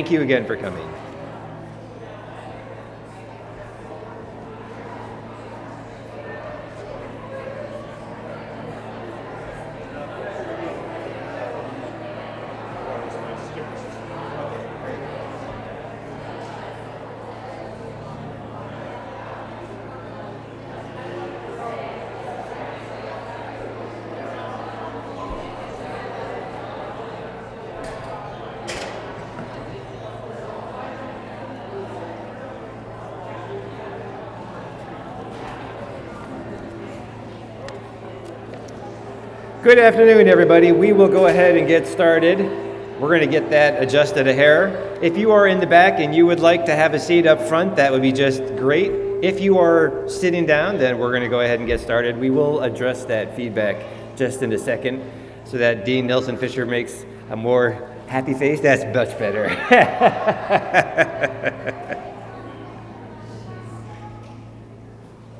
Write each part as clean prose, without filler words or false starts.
thank you again for coming. Good afternoon, everybody. We will go ahead and get started. We're going to get that adjusted a hair. If you are in the back and you would like to have a seat up front, that would be just great. If you are sitting down, then we're going to go ahead and get started. We will address that feedback just in a second so that Dean Nelson Fisher makes a more happy face. That's much better.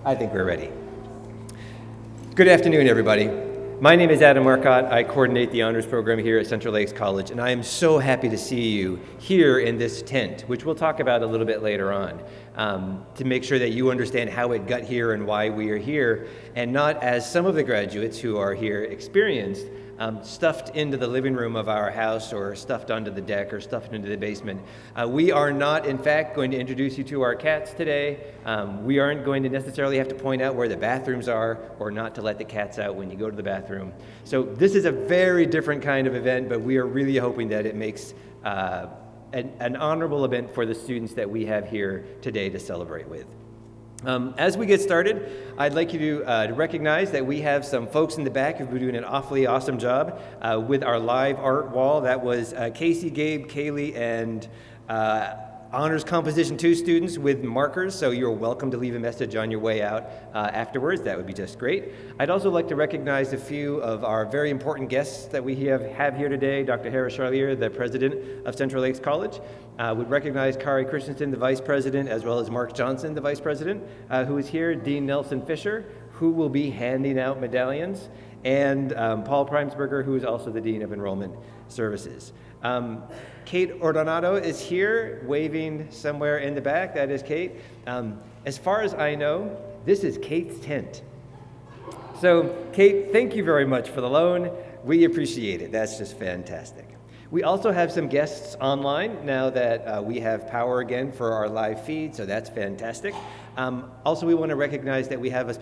I think we're ready. Good afternoon, everybody. My name is Adam Marcotte. I coordinate the honors program here at Central Lakes College, and I am so happy to see you here in this tent, which we'll talk about a little bit later on, to make sure that you understand how it got here and why we are here, and not as some of the graduates who are here experienced, stuffed into the living room of our house or stuffed onto the deck or stuffed into the basement. We are not, in fact, going to introduce you to our cats today. We aren't going to necessarily have to point out where the bathrooms are or not to let the cats out when you go to the bathroom. So this is a very different kind of event, but we are really hoping that it makes an honorable event for the students that we have here today to celebrate with. As we get started, I'd like you to recognize that we have some folks in the back who've been doing an awfully awesome job with our live art wall. That was Casey, Gabe, Kaylee, and Honors Composition 2 students with markers, so you're welcome to leave a message on your way out afterwards. That would be just great. I'd also like to recognize a few of our very important guests that we have here today. Dr. Harris Charlier, the president of Central Lakes College. Would recognize Kari Christensen, the vice president, as well as Mark Johnson, the vice president, who is here. Dean Nelson Fisher, who will be handing out medallions, and Paul Primesberger, who is also the dean of enrollment services. Kate Ordonado is here, waving somewhere in the back. That is Kate. As far as I know, this is Kate's tent. So, Kate, thank you very much for the loan. We appreciate it. That's just fantastic. We also have some guests online now that we have power again for our live feed, so that's fantastic. Also, we want to recognize that we have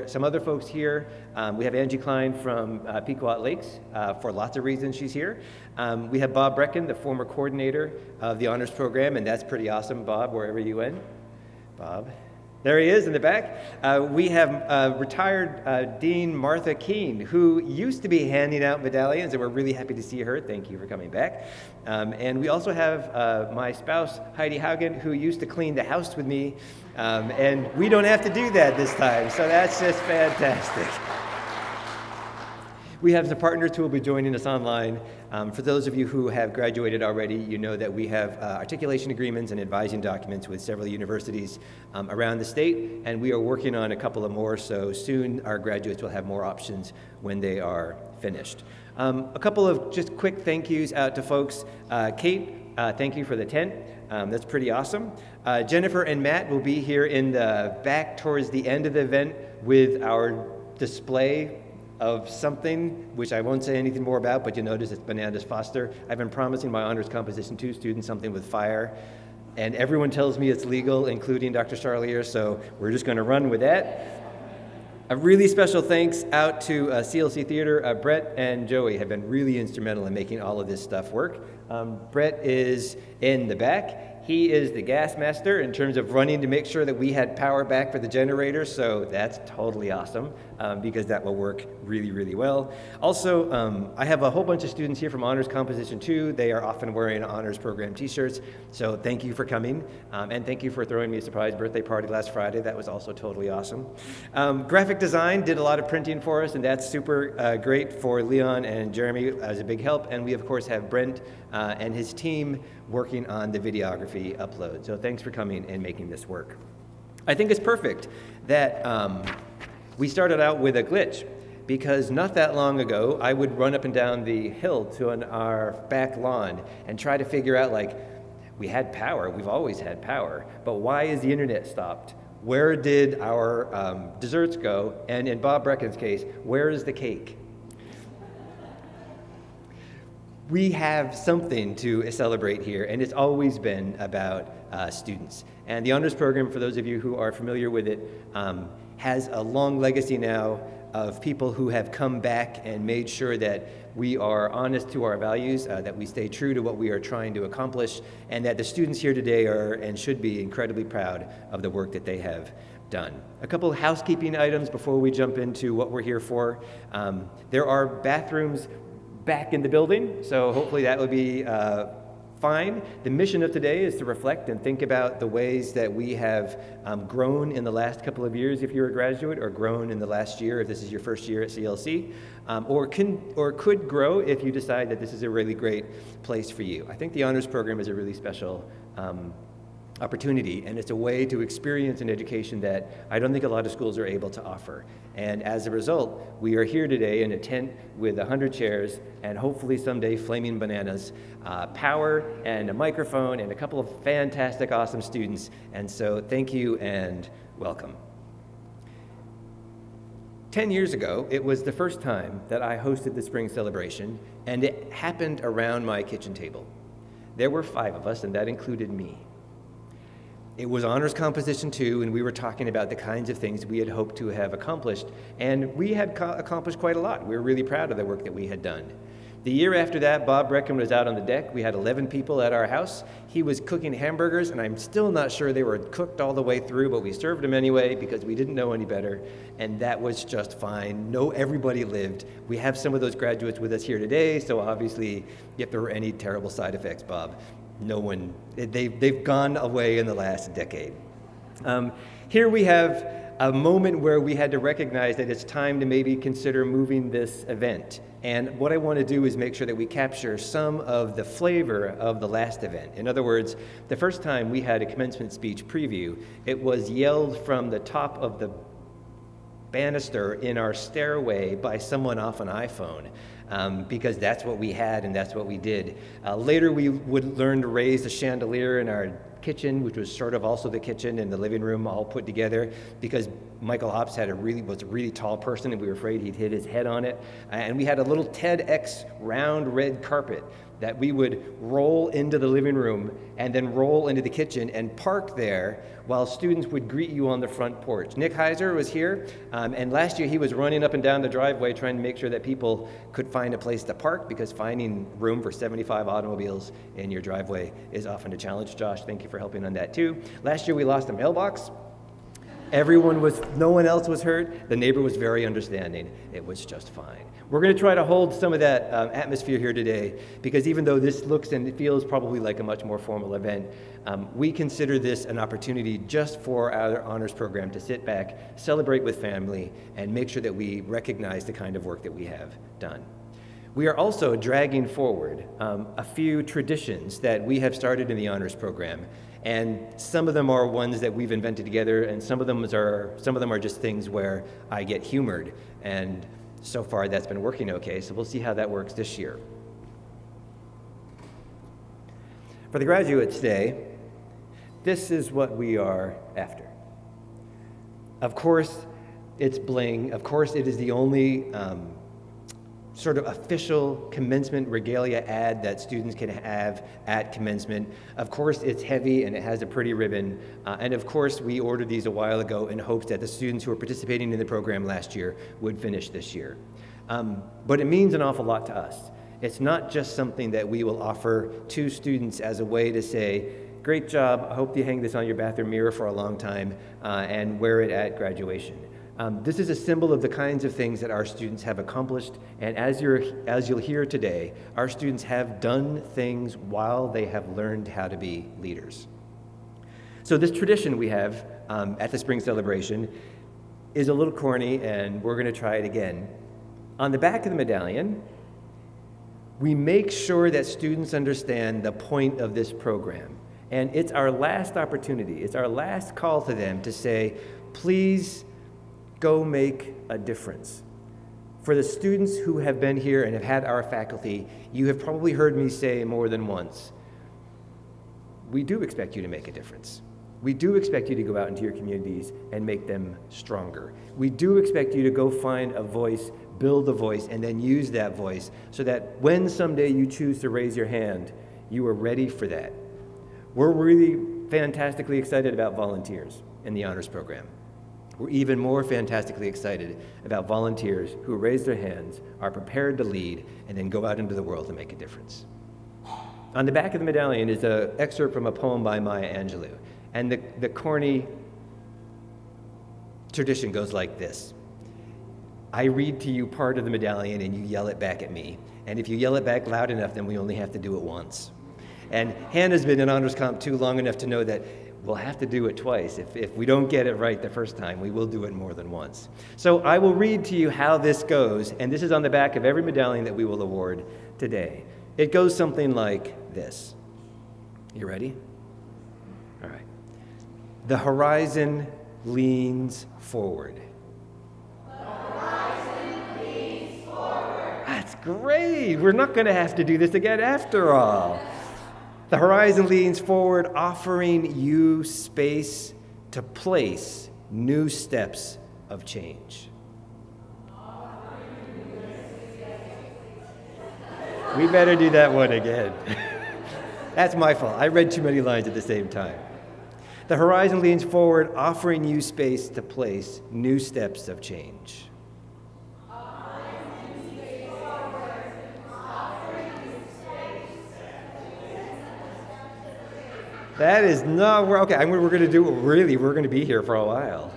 some other folks here. We have Angie Klein from Pequot Lakes. For lots of reasons she's here. We have Bob Brecken, the former coordinator of the honors program, and that's pretty awesome, Bob, wherever you went. Bob. There he is in the back. We have retired Dean Martha Keene, who used to be handing out medallions, and we're really happy to see her. Thank you for coming back. And we also have my spouse, Heidi Haugen, who used to clean the house with me, and we don't have to do that this time, so that's just fantastic. We have some partners who will be joining us online. For those of you who have graduated already, you know that we have articulation agreements and advising documents with several universities around the state, and we are working on a couple of more, so soon our graduates will have more options when they are finished. A couple of just quick thank yous out to folks. Kate, thank you for the tent. That's pretty awesome. Jennifer and Matt will be here in the back towards the end of the event with our display of something, which I won't say anything more about, but you'll notice it's Bananas Foster. I've been promising my Honors Composition 2 students something with fire, and everyone tells me it's legal, including Dr. Charlier, so we're just going to run with that. A really special thanks out to CLC Theater. Brett and Joey have been really instrumental in making all of this stuff work. Brett is in the back. He is the gas master in terms of running to make sure that we had power back for the generator, so that's totally awesome because that will work really, really well. Also, I have a whole bunch of students here from Honors Composition 2. They are often wearing Honors Program t-shirts, so thank you for coming, and thank you for throwing me a surprise birthday party last Friday. That was also totally awesome. Graphic design did a lot of printing for us, and that's super great for Leon and Jeremy as a big help, and we, of course, have Brent and his team working on the videography upload. So thanks for coming and making this work. I think it's perfect that we started out with a glitch, because not that long ago, I would run up and down the hill to our back lawn and try to figure out, like, We had power, we've always had power, but why is the internet stopped? Where did our desserts go? And in Bob Brecken's case, where is the cake? We have something to celebrate here, and it's always been about students. And the honors program, for those of you who are familiar with it, has a long legacy now of people who have come back and made sure that we are honest to our values, that we stay true to what we are trying to accomplish, and that the students here today are and should be incredibly proud of the work that they have done. A couple of housekeeping items before we jump into what we're here for. There are bathrooms back in the building, so hopefully that will be fine. The mission of today is to reflect and think about the ways that we have grown in the last couple of years if you're a graduate, or grown in the last year if this is your first year at CLC, or could grow if you decide that this is a really great place for you. I think the honors program is a really special opportunity, and it's a way to experience an education that I don't think a lot of schools are able to offer. And as a result, we are here today in a tent with 100 chairs and hopefully someday flaming bananas, power and a microphone and a couple of fantastic, awesome students. And so thank you and welcome. 10 years ago, it was the first time that I hosted the spring celebration, and it happened around my kitchen table. There were 5 of us, and that included me. It was honors composition too, and we were talking about the kinds of things we had hoped to have accomplished, and we had accomplished quite a lot. We were really proud of the work that we had done. The year after that, Bob Brecken was out on the deck. We had 11 people at our house. He was cooking hamburgers, and I'm still not sure they were cooked all the way through, but we served them anyway because we didn't know any better, and that was just fine. No, everybody lived. We have some of those graduates with us here today, so obviously, if there were any terrible side effects, Bob, no one, they've gone away in the last decade. Here we have a moment where we had to recognize that it's time to maybe consider moving this event. And what I want to do is make sure that we capture some of the flavor of the last event. In other words, the first time we had a commencement speech preview, it was yelled from the top of the banister in our stairway by someone off an iPhone. Because that's what we had and that's what we did. Later we would learn to raise the chandelier in our kitchen, which was sort of also the kitchen and the living room all put together, because Michael Ops was a really tall person and we were afraid he'd hit his head on it. And we had a little TEDx round red carpet that we would roll into the living room and then roll into the kitchen and park there while students would greet you on the front porch. Nick Heiser was here, and last year he was running up and down the driveway trying to make sure that people could find a place to park, because finding room for 75 automobiles in your driveway is often a challenge. Josh, thank you for helping on that too. Last year we lost a mailbox. No one else was hurt. The neighbor was very understanding. It was just fine. We're going to try to hold some of that atmosphere here today, because even though this looks and it feels probably like a much more formal event, we consider this an opportunity just for our honors program to sit back, celebrate with family, and make sure that we recognize the kind of work that we have done. We are also dragging forward a few traditions that we have started in the honors program. And some of them are ones that we've invented together, and some of them are just things where I get humored. And so far that's been working okay, so we'll see how that works this year. For the graduates today, this is what we are after. Of course, it's bling. Of course, it is the only sort of official commencement regalia ad that students can have at commencement. Of course, it's heavy and it has a pretty ribbon. And of course, we ordered these a while ago in hopes that the students who were participating in the program last year would finish this year. But it means an awful lot to us. It's not just something that we will offer to students as a way to say, great job, I hope you hang this on your bathroom mirror for a long time and wear it at graduation. This is a symbol of the kinds of things that our students have accomplished, and as you'll hear today, our students have done things while they have learned how to be leaders. So this tradition we have at the spring celebration is a little corny, and we're going to try it again. On the back of the medallion, we make sure that students understand the point of this program, and it's our last opportunity, it's our last call to them to say, please go make a difference. For the students who have been here and have had our faculty, you have probably heard me say more than once, we do expect you to make a difference. We do expect you to go out into your communities and make them stronger. We do expect you to go find a voice, build a voice, and then use that voice so that when someday you choose to raise your hand, you are ready for that. We're really fantastically excited about volunteers in the honors program. We're even more fantastically excited about volunteers who raise their hands, are prepared to lead, and then go out into the world to make a difference. On the back of the medallion is an excerpt from a poem by Maya Angelou. And the corny tradition goes like this. I read to you part of the medallion and you yell it back at me. And if you yell it back loud enough, then we only have to do it once. And Hannah's been in Honors Comp 2 long enough to know that we'll have to do it twice. If we don't get it right the first time, we will do it more than once. So I will read to you how this goes, and this is on the back of every medallion that we will award today. It goes something like this. You ready? All right. The horizon leans forward. The horizon leans forward. That's great. We're not going to have to do this again after all. The horizon leans forward, offering you space to place new steps of change. We better do that one again. That's my fault. I read too many lines at the same time. The horizon leans forward, offering you space to place new steps of change. That is not, okay, we're going to do it really, we're going to be here for a while.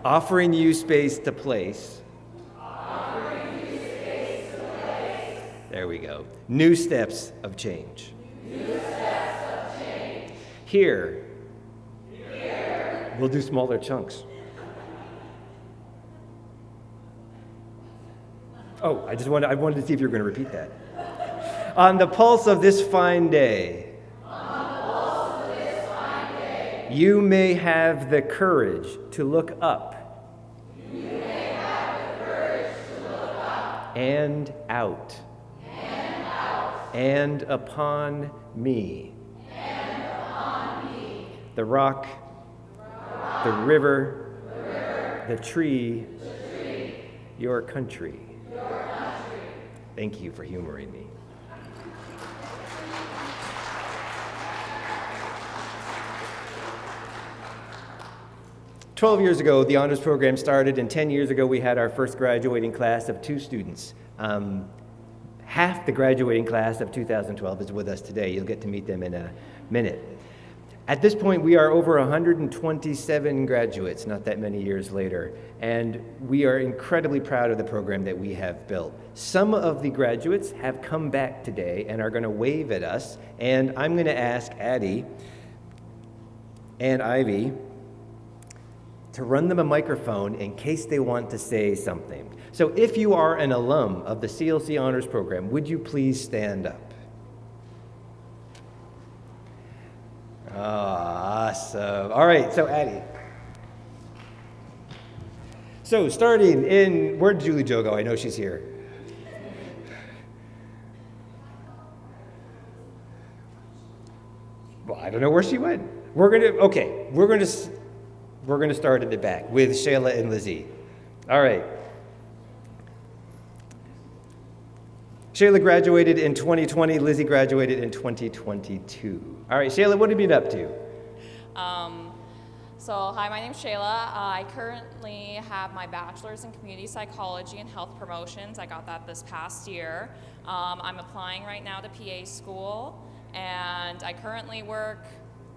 Offering you space to place. There we go. New steps of change. Here, we'll do smaller chunks. Oh, I wanted to see if you were going to repeat that. On the pulse of this fine day, you may have the courage to look up. And out. And upon me. The rock, the river, the tree, your country. Thank you for humoring me. "12 years ago, the honors program started, and 10 years ago, we had our first graduating class of 2 students. Half the graduating class of 2012 is with us today. You'll get to meet them in a minute. At this point, we are over 127 graduates, not that many years later, and we are incredibly proud of the program that we have built. Some of the graduates have come back today and are going to wave at us, and I'm going to ask Addie and Ivy to run them a microphone in case they want to say something. So if you are an alum of the CLC Honors Program, would you please stand up? Oh, awesome. All right, so Addie. So starting in, where'd Julie Jo go? I know she's here. Well, I don't know where she went. We're gonna start at the back with Shayla and Lizzie. All right. Shayla graduated in 2020. Lizzie graduated in 2022. All right, Shayla, what have you been up to? Hi, my name's Shayla. I currently have my bachelor's in community psychology and health promotions. I got that this past year. I'm applying right now to PA school, and I currently work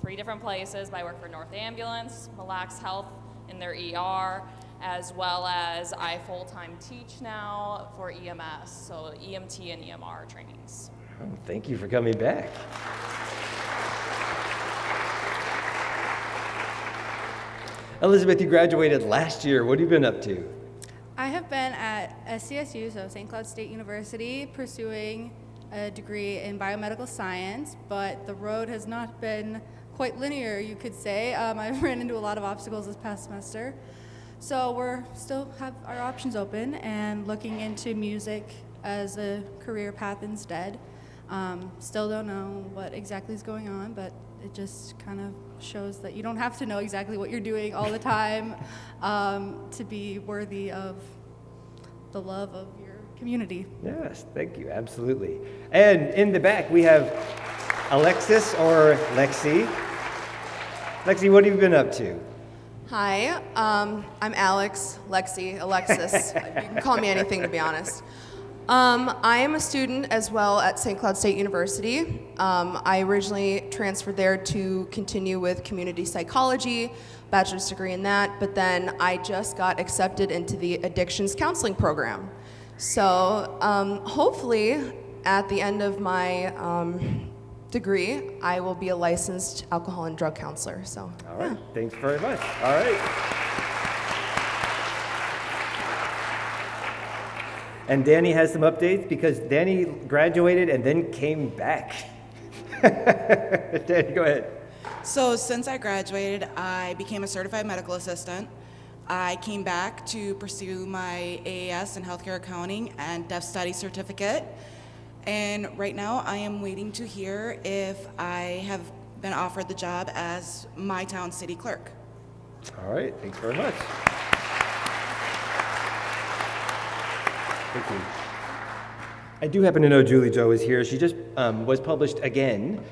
3 different places. I work for North Ambulance, Mille Lacs Health in their ER, as well as I full-time teach now for EMS, so EMT and EMR trainings. Oh, thank you for coming back. Elizabeth, you graduated last year. What have you been up to? I have been at SCSU, so St. Cloud State University, pursuing a degree in biomedical science, but the road has not been quite linear, you could say. I've ran into a lot of obstacles this past semester. So we're still have our options open and looking into music as a career path instead. Still don't know what exactly is going on, but it just kind of shows that you don't have to know exactly what you're doing all the time to be worthy of the love of your community. Yes, thank you, absolutely. And in the back, we have Alexis or Lexi. Lexi, what have you been up to? Hi, I'm Alex, Lexi, Alexis. You can call me anything, to be honest. I am a student as well at St. Cloud State University. I originally transferred there to continue with community psychology, bachelor's degree in that, but then I just got accepted into the addictions counseling program. So hopefully at the end of my degree, I will be a licensed alcohol and drug counselor. So, All right, thanks very much. All right. And Danny has some updates because Danny graduated and then came back. Danny, go ahead. So since I graduated, I became a certified medical assistant. I came back to pursue my AAS in healthcare accounting and deaf study certificate. And right now I am waiting to hear if I have been offered the job as my town city clerk. All right, thanks very much. Thank you. I do happen to know Julie Jo is here. She just was published again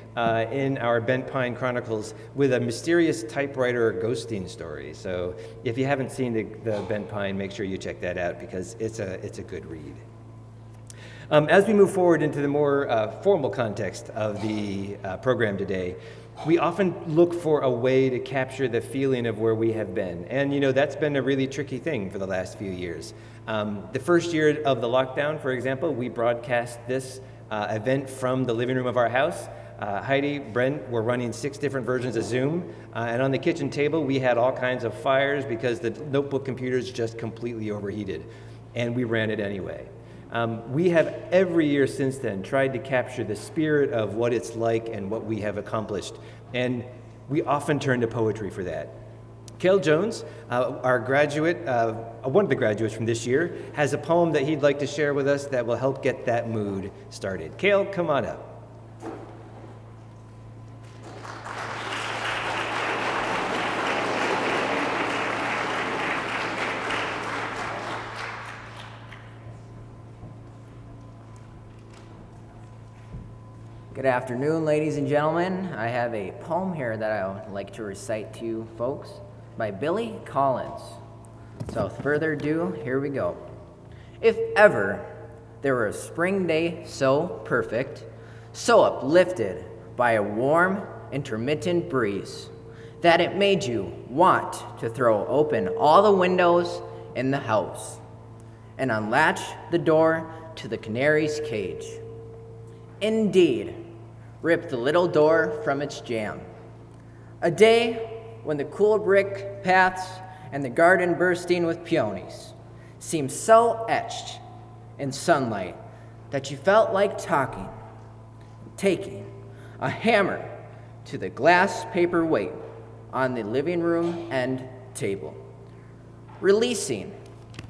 in our Bent Pine Chronicles with a mysterious typewriter ghosting story. So if you haven't seen the Bent Pine, make sure you check that out because it's a good read. As we move forward into the more formal context of the program today, we often look for a way to capture the feeling of where we have been. And you know, that's been a really tricky thing for the last few years. The first year of the lockdown, for example, we broadcast this event from the living room of our house. Heidi, Brent were running 6 different versions of Zoom. And on the kitchen table, we had all kinds of fires because the notebook computers just completely overheated. And we ran it anyway. We have every year since then tried to capture the spirit of what it's like and what we have accomplished. And we often turn to poetry for that. Cale Jones, our graduate, one of the graduates from this year, has a poem that he'd like to share with us that will help get that mood started. Cale, come on up. Good afternoon, ladies and gentlemen. I have a poem here that I would like to recite to you folks by Billy Collins. So without further ado, here we go. If ever there were a spring day so perfect, so uplifted by a warm, intermittent breeze, that it made you want to throw open all the windows in the house and unlatch the door to the canary's cage. Indeed, rip the little door from its jamb. A day when the cool brick paths and the garden bursting with peonies seemed so etched in sunlight that you felt like taking a hammer to the glass paperweight on the living room end table, releasing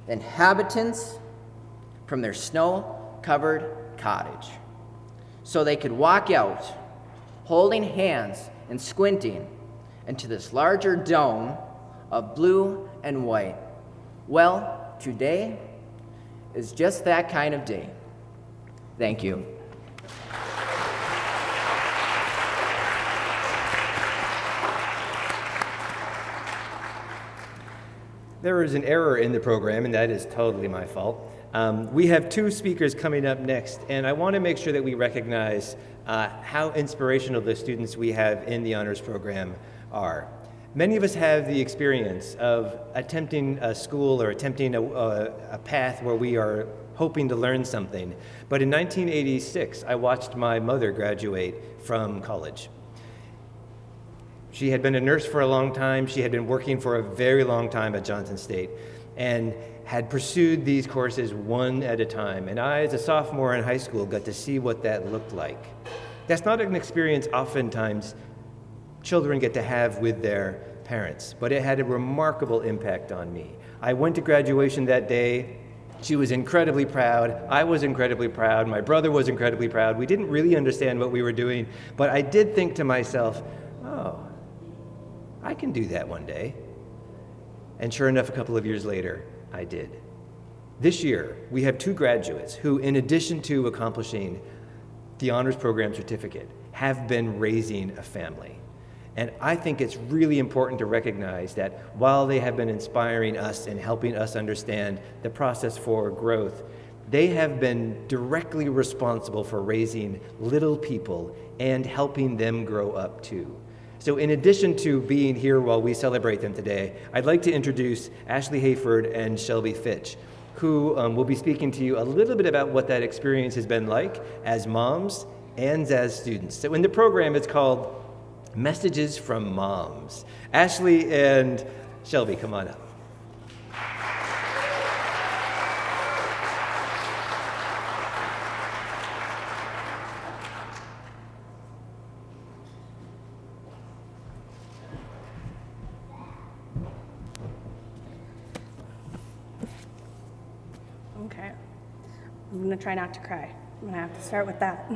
the inhabitants from their snow-covered cottage, so they could walk out, holding hands and squinting into this larger dome of blue and white. Well, today is just that kind of day. Thank you. There is an error in the program, and that is totally my fault. We have 2 speakers coming up next, and I want to make sure that we recognize how inspirational the students we have in the honors program are. Many of us have the experience of attempting a school or attempting a path where we are hoping to learn something. But in 1986, I watched my mother graduate from college. She had been a nurse for a long time. She had been working for a very long time at Johnson State and had pursued these courses one at a time. And I, as a sophomore in high school, got to see what that looked like. That's not an experience oftentimes children get to have with their parents, but it had a remarkable impact on me. I went to graduation that day She was incredibly proud. I was incredibly proud. My brother was incredibly proud. We didn't really understand what we were doing, but I did think to myself, oh, I can do that one day. And sure enough, a couple of years later, I did. This year, we have 2 graduates who, in addition to accomplishing the honors program certificate, have been raising a family. And I think it's really important to recognize that while they have been inspiring us and helping us understand the process for growth, they have been directly responsible for raising little people and helping them grow up too. So in addition to being here while we celebrate them today, I'd like to introduce Ashley Hayford and Shelby Fitch, who will be speaking to you a little bit about what that experience has been like as moms and as students. So in the program, it's called Messages from Moms. Ashley and Shelby, come on up. Okay, I'm gonna try not to cry. I'm gonna have to start with that.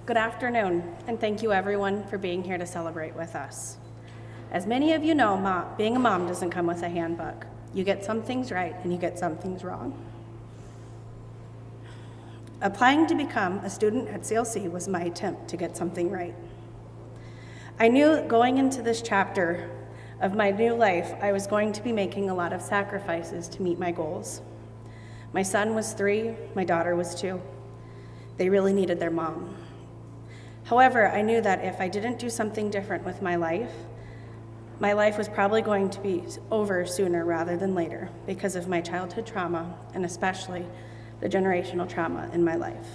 Good afternoon, and thank you everyone for being here to celebrate with us. As many of you know, being a mom doesn't come with a handbook. You get some things right and you get some things wrong. Applying to become a student at CLC was my attempt to get something right. I knew going into this chapter of my new life, I was going to be making a lot of sacrifices to meet my goals. My son was 3, my daughter was 2. They really needed their mom. However, I knew that if I didn't do something different with my life was probably going to be over sooner rather than later because of my childhood trauma and especially the generational trauma in my life.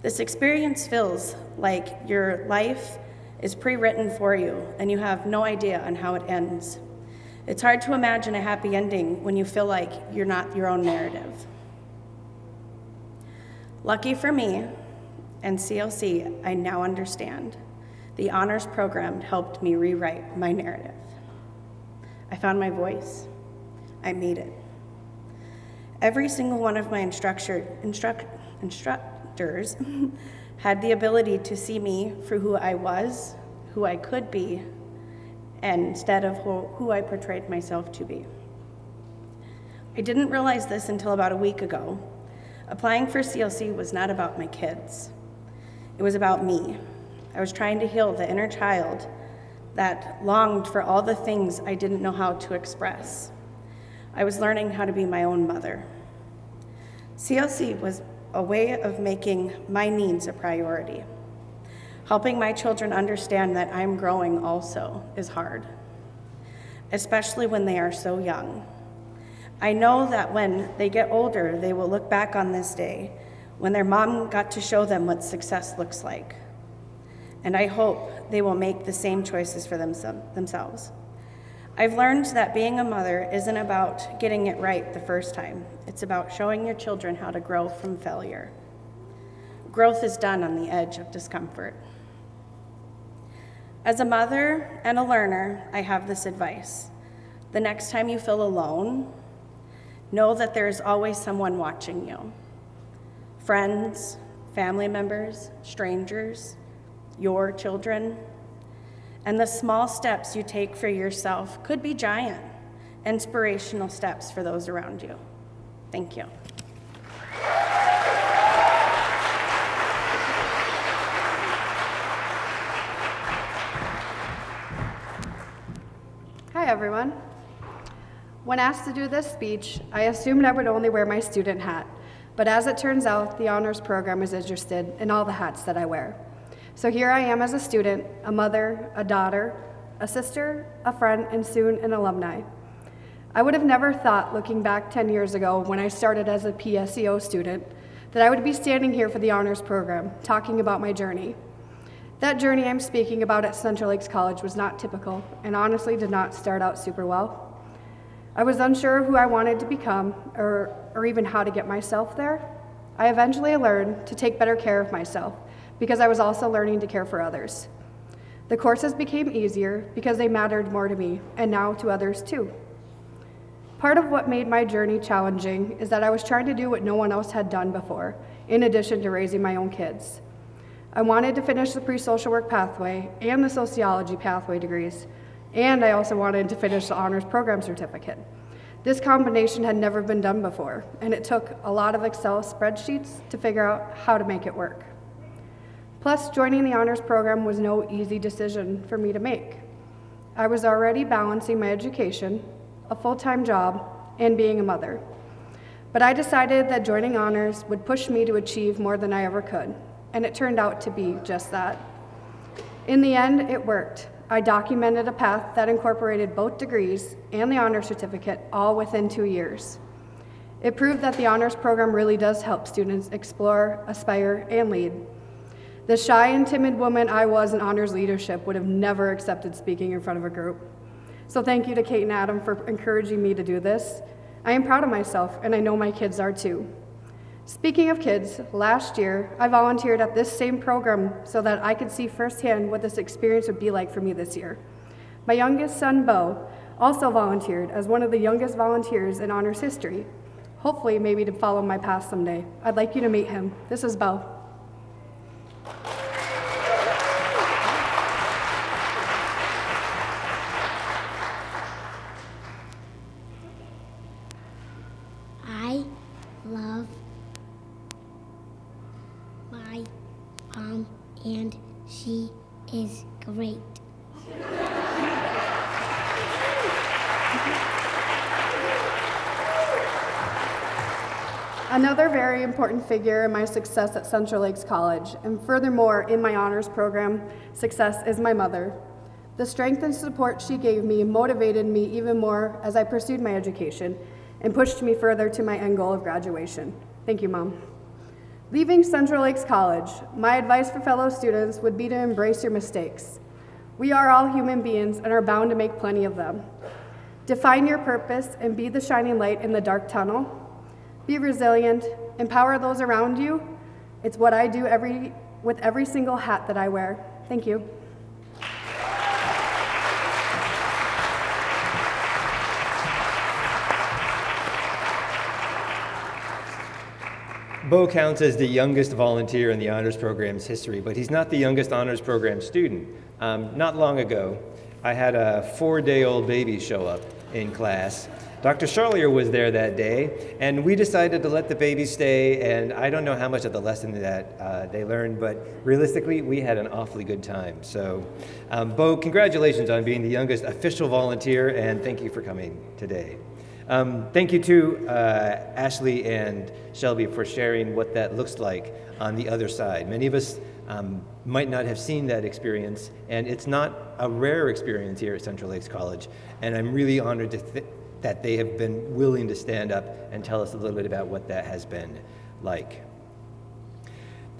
This experience feels like your life is pre-written for you and you have no idea on how it ends. It's hard to imagine a happy ending when you feel like you're not your own narrative. Lucky for me and CLC, I now understand. The honors program helped me rewrite my narrative. I found my voice. I made it. Every single one of my instructors had the ability to see me for who I was, who I could be, and instead of who I portrayed myself to be. I didn't realize this until about a week ago. Applying for CLC was not about my kids. It was about me. I was trying to heal the inner child that longed for all the things I didn't know how to express. I was learning how to be my own mother. CLC was a way of making my needs a priority. Helping my children understand that I'm growing also is hard, especially when they are so young. I know that when they get older, they will look back on this day when their mom got to show them what success looks like. And I hope they will make the same choices for themselves. I've learned that being a mother isn't about getting it right the first time. It's about showing your children how to grow from failure. Growth is done on the edge of discomfort. As a mother and a learner, I have this advice. The next time you feel alone, know that there is always someone watching you. Friends, family members, strangers, your children, and the small steps you take for yourself could be giant, inspirational steps for those around you. Thank you. Hi, everyone. When asked to do this speech, I assumed I would only wear my student hat, but as it turns out, the honors program is interested in all the hats that I wear. So here I am as a student, a mother, a daughter, a sister, a friend, and soon an alumni. I would have never thought, looking back 10 years ago when I started as a PSEO student, that I would be standing here for the honors program, talking about my journey. That journey I'm speaking about at Central Lakes College was not typical, and honestly did not start out super well. I was unsure of who I wanted to become, or even how to get myself there. I eventually learned to take better care of myself, because I was also learning to care for others. The courses became easier because they mattered more to me, and now to others too. Part of what made my journey challenging is that I was trying to do what no one else had done before, in addition to raising my own kids. I wanted to finish the pre-social work pathway and the sociology pathway degrees, and I also wanted to finish the honors program certificate. This combination had never been done before, and it took a lot of Excel spreadsheets to figure out how to make it work. Plus, joining the honors program was no easy decision for me to make. I was already balancing my education, a full-time job, and being a mother. But I decided that joining honors would push me to achieve more than I ever could, and it turned out to be just that. In the end, it worked. I documented a path that incorporated both degrees and the honors certificate all within 2 years. It proved that the honors program really does help students explore, aspire, and lead. The shy and timid woman I was in honors leadership would have never accepted speaking in front of a group. So thank you to Kate and Adam for encouraging me to do this. I am proud of myself, and I know my kids are too. Speaking of kids, last year, I volunteered at this same program so that I could see firsthand what this experience would be like for me this year. My youngest son, Bo, also volunteered as one of the youngest volunteers in honors history. Hopefully, maybe to follow my path someday. I'd like you to meet him. This is Bo. I love my mom, and she is great. Another very important figure in my success at Central Lakes College, and furthermore in my honors program success, is my mother. The strength and support she gave me motivated me even more as I pursued my education and pushed me further to my end goal of graduation. Thank you, Mom. Leaving Central Lakes College, my advice for fellow students would be to embrace your mistakes. We are all human beings and are bound to make plenty of them. Define your purpose and be the shining light in the dark tunnel. Be resilient, empower those around you. It's what I do with every single hat that I wear. Thank you. Bo counts as the youngest volunteer in the honors program's history, but he's not the youngest honors program student. Not long ago, I had a 4-day-old baby show up in class. Dr. Charlier was there that day, and we decided to let the baby stay, and I don't know how much of the lesson that they learned, but realistically, we had an awfully good time. So, Bo, congratulations on being the youngest official volunteer, and thank you for coming today. Thank you to Ashley and Shelby for sharing what that looks like on the other side. Many of us might not have seen that experience, and it's not a rare experience here at Central Lakes College, and I'm really honored that they have been willing to stand up and tell us a little bit about what that has been like.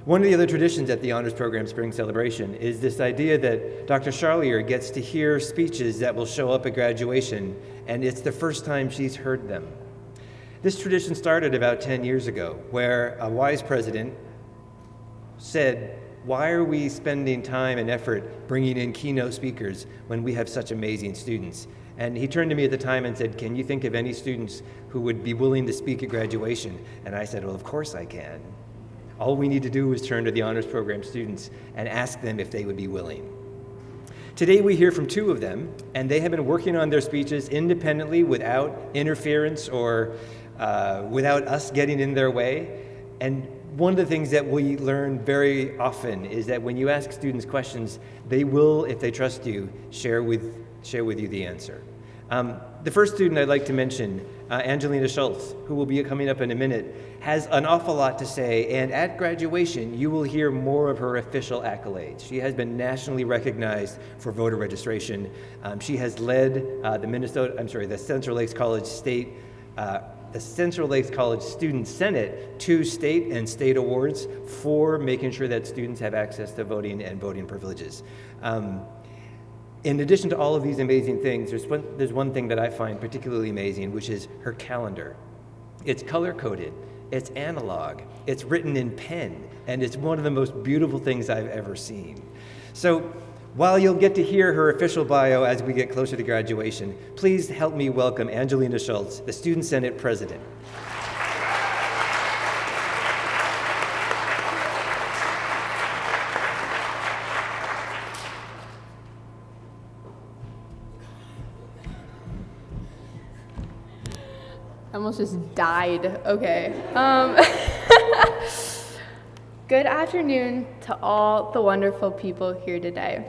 One of the other traditions at the Honors Program Spring Celebration is this idea that Dr. Charlier gets to hear speeches that will show up at graduation, and it's the first time she's heard them. This tradition started about 10 years ago, where a wise president said, "Why are we spending time and effort bringing in keynote speakers when we have such amazing students?" And he turned to me at the time and said, "Can you think of any students who would be willing to speak at graduation?" And I said, "Well, of course I can." All we need to do is turn to the honors program students and ask them if they would be willing. Today we hear from 2 of them, and they have been working on their speeches independently without interference or without us getting in their way. And one of the things that we learn very often is that when you ask students questions, they will, if they trust you, share with you the answer. The first student I'd like to mention, Angelina Schultz, who will be coming up in a minute, has an awful lot to say, and at graduation, you will hear more of her official accolades. She has been nationally recognized for voter registration. She has led the Central Lakes College the Central Lakes College Student Senate to state and state awards for making sure that students have access to voting and voting privileges. In addition to all of these amazing things, there's one thing that I find particularly amazing, which is her calendar. It's color-coded, it's analog, it's written in pen, and it's one of the most beautiful things I've ever seen. So While you'll get to hear her official bio as we get closer to graduation, please help me welcome Angelina Schultz, the Student Senate President. I almost just died. Okay. Good afternoon to all the wonderful people here today.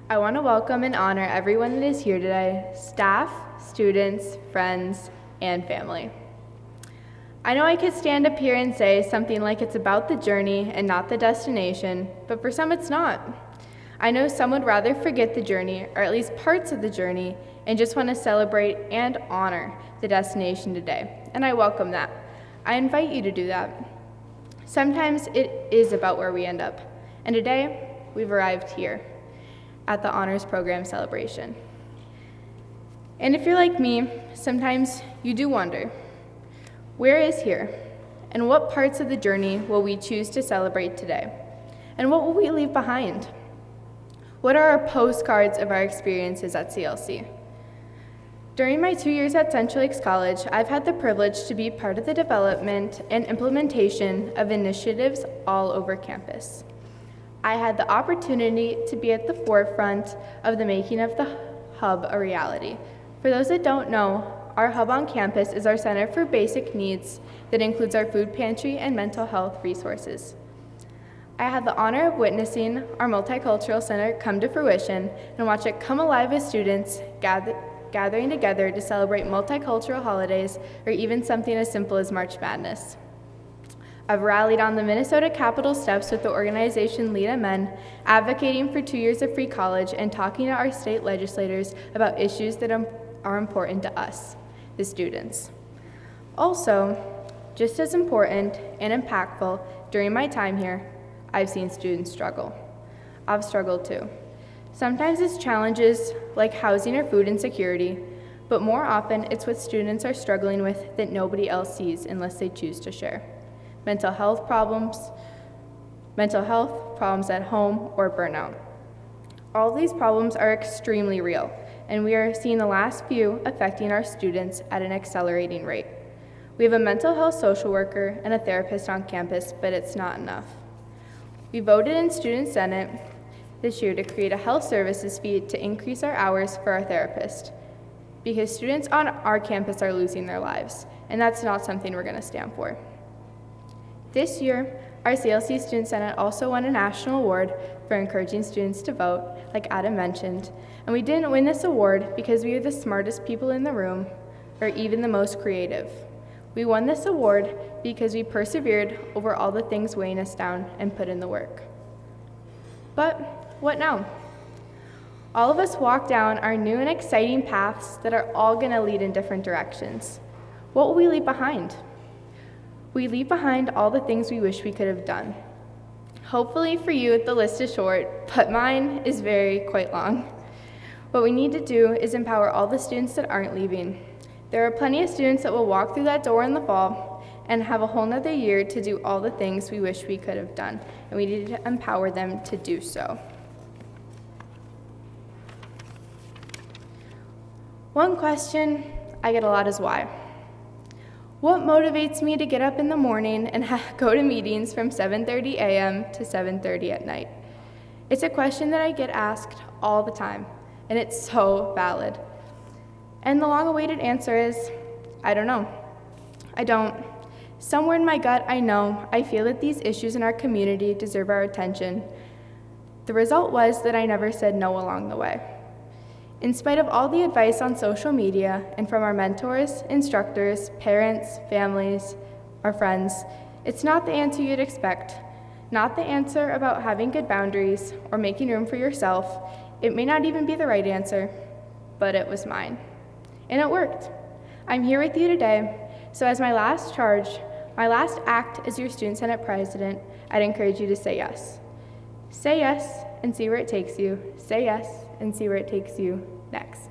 I want to welcome and honor everyone that is here today, staff, students, friends, and family. I know I could stand up here and say something like it's about the journey and not the destination, but for some it's not. I know some would rather forget the journey, or at least parts of the journey, and just want to celebrate and honor the destination today, and I welcome that. I invite you to do that. Sometimes it is about where we end up, and today we've arrived here at the Honors Program celebration. And if you're like me, sometimes you do wonder, where is here? And what parts of the journey will we choose to celebrate today? And what will we leave behind? What are our postcards of our experiences at CLC? During my 2 years at Central Lakes College, I've had the privilege to be part of the development and implementation of initiatives all over campus. I had the opportunity to be at the forefront of the making of the Hub a reality. For those that don't know, our Hub on campus is our center for basic needs that includes our food pantry and mental health resources. I had the honor of witnessing our multicultural center come to fruition and watch it come alive as students gathering together to celebrate multicultural holidays or even something as simple as March Madness. I've rallied on the Minnesota Capitol steps with the organization Lead Men, advocating for 2 years of free college and talking to our state legislators about issues that are important to us, the students. Also, just as important and impactful during my time here, I've seen students struggle. I've struggled too. Sometimes it's challenges like housing or food insecurity, but more often it's what students are struggling with that nobody else sees unless they choose to share. Mental health problems at home, or burnout. All these problems are extremely real, and we are seeing the last few affecting our students at an accelerating rate. We have a mental health social worker and a therapist on campus, but it's not enough. We voted in Student Senate this year to create a health services fee to increase our hours for our therapist, because students on our campus are losing their lives, and that's not something we're going to stand for. This year, our CLC Student Senate also won a national award for encouraging students to vote, like Adam mentioned, and we didn't win this award because we are the smartest people in the room or even the most creative. We won this award because we persevered over all the things weighing us down and put in the work. But what now? All of us walk down our new and exciting paths that are all going to lead in different directions. What will we leave behind? We leave behind all the things we wish we could have done. Hopefully for you, the list is short, but mine is quite long. What we need to do is empower all the students that aren't leaving. There are plenty of students that will walk through that door in the fall and have a whole nother year to do all the things we wish we could have done, and we need to empower them to do so. One question I get a lot is why? What motivates me to get up in the morning and go to meetings from 7:30 a.m. to 7:30 at night? It's a question that I get asked all the time, and it's so valid. And the long-awaited answer is, I don't know. I don't. Somewhere in my gut, I feel that these issues in our community deserve our attention. The result was that I never said no along the way. In spite of all the advice on social media and from our mentors, instructors, parents, families, our friends, it's not the answer you'd expect, not the answer about having good boundaries or making room for yourself. It may not even be the right answer, but it was mine. And it worked. I'm here with you today, so as my last act as your Student Senate President, I'd encourage you to say yes. Say yes and see where it takes you. Say yes and see where it takes you next.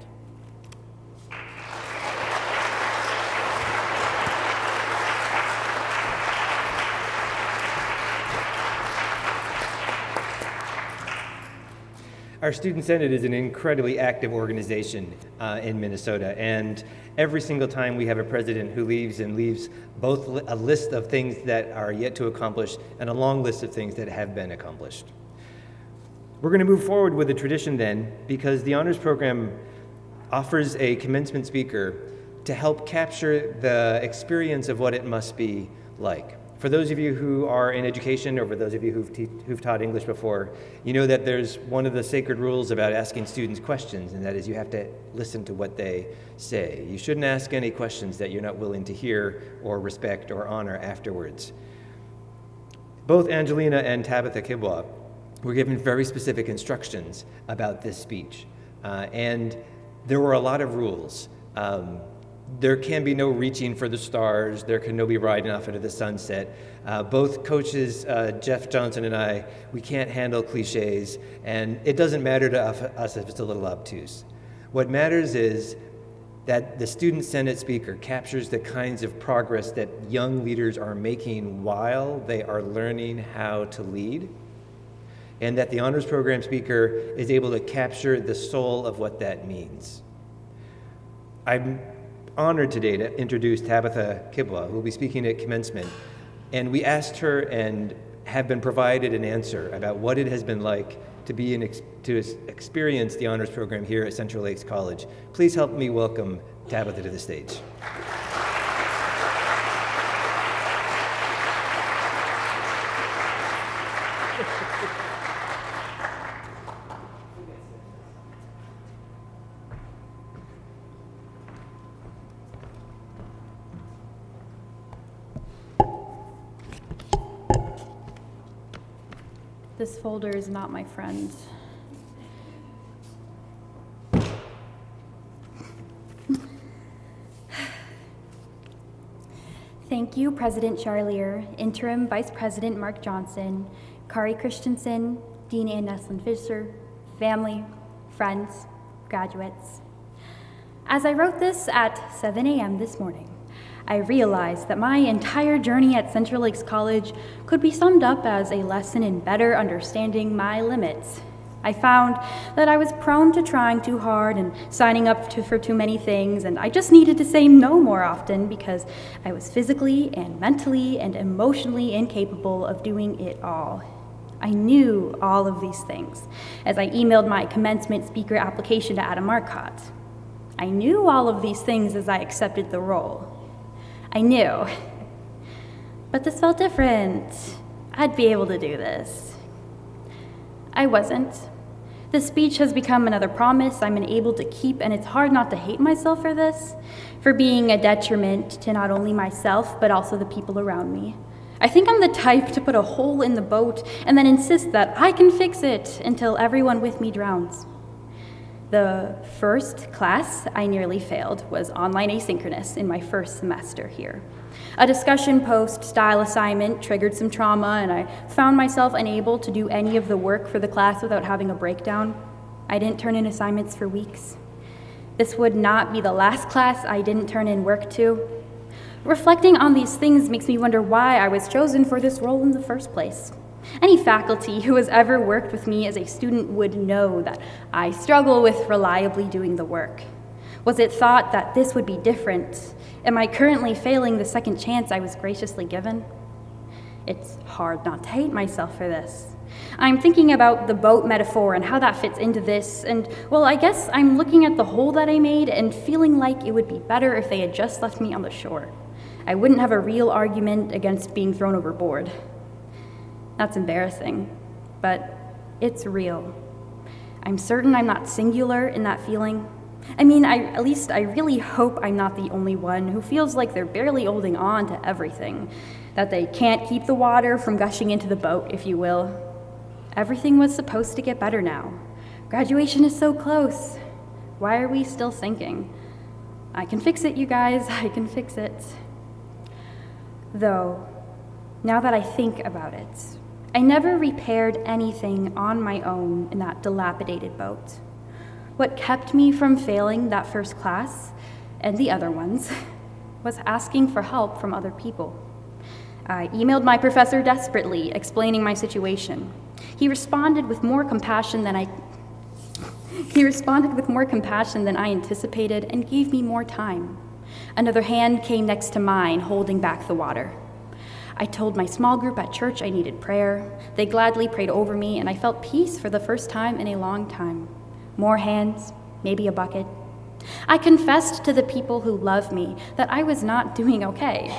Our Student Senate is an incredibly active organization in Minnesota, and every single time we have a president who leaves and leaves both a list of things that are yet to accomplish and a long list of things that have been accomplished. We're going to move forward with the tradition then, because the honors program offers a commencement speaker to help capture the experience of what it must be like. For those of you who are in education, or for those of you who've taught English before, you know that there's one of the sacred rules about asking students questions, and that is you have to listen to what they say. You shouldn't ask any questions that you're not willing to hear or respect or honor afterwards. Both Angelina and Tabitha Kibwa were given very specific instructions about this speech, and there were a lot of rules. There can be no reaching for the stars. There can no be riding off into the sunset. Both coaches, Jeff Johnson and I, we can't handle cliches, and it doesn't matter to us if it's a little obtuse. What matters is that the Student Senate speaker captures the kinds of progress that young leaders are making while they are learning how to lead, and that the honors program speaker is able to capture the soul of what that means. I'm honored today to introduce Tabitha Kibwa, who will be speaking at commencement. And we asked her and have been provided an answer about what it has been like to experience the honors program here at Central Lakes College. Please help me welcome Tabitha to the stage. This folder is not my friend. Thank you, President Charlier, Interim Vice President Mark Johnson, Kari Christensen, Dean Ann Neslin-Fisher, family, friends, graduates. As I wrote this at 7 a.m. this morning, I realized that my entire journey at Central Lakes College could be summed up as a lesson in better understanding my limits. I found that I was prone to trying too hard and signing up for too many things, and I just needed to say no more often because I was physically and mentally and emotionally incapable of doing it all. I knew all of these things as I emailed my commencement speaker application to Adam Marcotte. I knew all of these things as I accepted the role. I knew, but this felt different. I'd be able to do this. I wasn't. The speech has become another promise I'm unable to keep, and it's hard not to hate myself for this, for being a detriment to not only myself, but also the people around me. I think I'm the type to put a hole in the boat and then insist that I can fix it until everyone with me drowns. The first class I nearly failed was online asynchronous in my first semester here. A discussion post style assignment triggered some trauma, and I found myself unable to do any of the work for the class without having a breakdown. I didn't turn in assignments for weeks. This would not be the last class I didn't turn in work to. Reflecting on these things makes me wonder why I was chosen for this role in the first place. Any faculty who has ever worked with me as a student would know that I struggle with reliably doing the work. Was it thought that this would be different? Am I currently failing the second chance I was graciously given? It's hard not to hate myself for this. I'm thinking about the boat metaphor and how that fits into this, and well, I guess I'm looking at the hole that I made and feeling like it would be better if they had just left me on the shore. I wouldn't have a real argument against being thrown overboard. That's embarrassing, but it's real. I'm certain I'm not singular in that feeling. I mean, at least I really hope I'm not the only one who feels like they're barely holding on to everything, that they can't keep the water from gushing into the boat, if you will. Everything was supposed to get better now. Graduation is so close. Why are we still sinking? I can fix it, you guys, I can fix it. Though, now that I think about it, I never repaired anything on my own in that dilapidated boat. What kept me from failing that first class, and the other ones, was asking for help from other people. I emailed my professor desperately, explaining my situation. He responded with more compassion than I He responded with more compassion than I anticipated and gave me more time. Another hand came next to mine, holding back the water. I told my small group at church I needed prayer. They gladly prayed over me, and I felt peace for the first time in a long time. More hands, maybe a bucket. I confessed to the people who love me that I was not doing okay.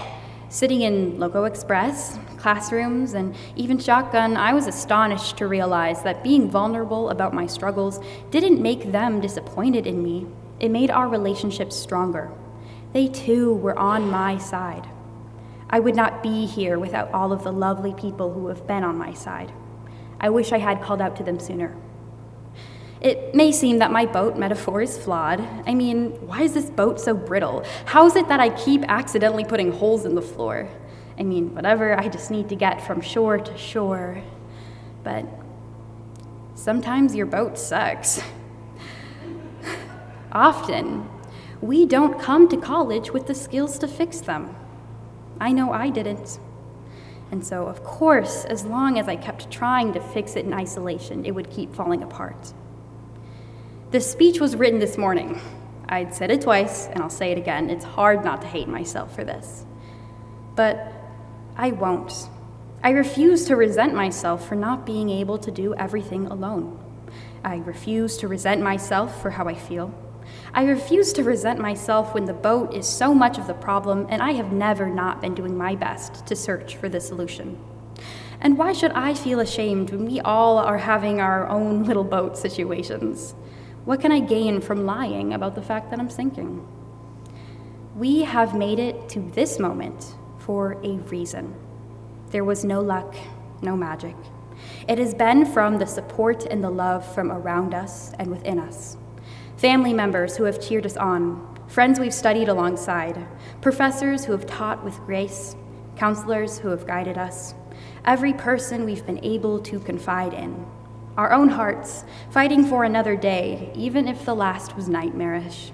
Sitting in Loco Express, classrooms, and even shotgun, I was astonished to realize that being vulnerable about my struggles didn't make them disappointed in me. It made our relationship stronger. They too were on my side. I would not be here without all of the lovely people who have been on my side. I wish I had called out to them sooner. It may seem that my boat metaphor is flawed. I mean, why is this boat so brittle? How is it that I keep accidentally putting holes in the floor? I mean, whatever, I just need to get from shore to shore. But sometimes your boat sucks. Often, we don't come to college with the skills to fix them. I know I didn't. And so, of course, as long as I kept trying to fix it in isolation, it would keep falling apart. This speech was written this morning. I'd said it twice, and I'll say it again. It's hard not to hate myself for this. But I won't. I refuse to resent myself for not being able to do everything alone. I refuse to resent myself for how I feel. I refuse to resent myself when the boat is so much of the problem and I have never not been doing my best to search for the solution. And why should I feel ashamed when we all are having our own little boat situations? What can I gain from lying about the fact that I'm sinking? We have made it to this moment for a reason. There was no luck, no magic. It has been from the support and the love from around us and within us. Family members who have cheered us on, friends we've studied alongside, professors who have taught with grace, counselors who have guided us, every person we've been able to confide in, our own hearts, fighting for another day, even if the last was nightmarish.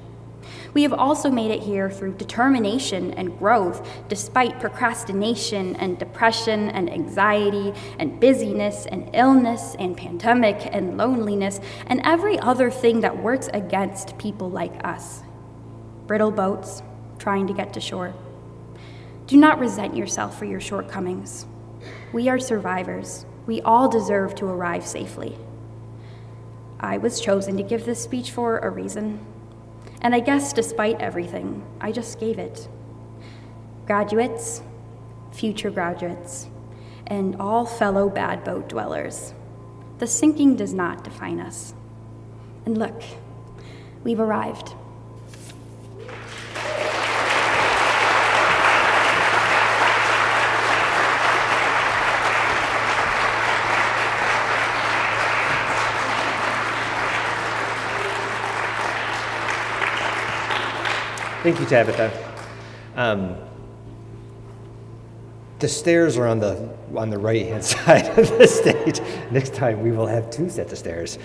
We have also made it here through determination and growth, despite procrastination and depression and anxiety and busyness and illness and pandemic and loneliness and every other thing that works against people like us. Brittle boats trying to get to shore. Do not resent yourself for your shortcomings. We are survivors. We all deserve to arrive safely. I was chosen to give this speech for a reason. And I guess despite everything, I just gave it. Graduates, future graduates, and all fellow bad boat dwellers, the sinking does not define us. And look, we've arrived. Thank you, Tabitha. The stairs are on the right-hand side of the stage. Next time we will have two sets of stairs.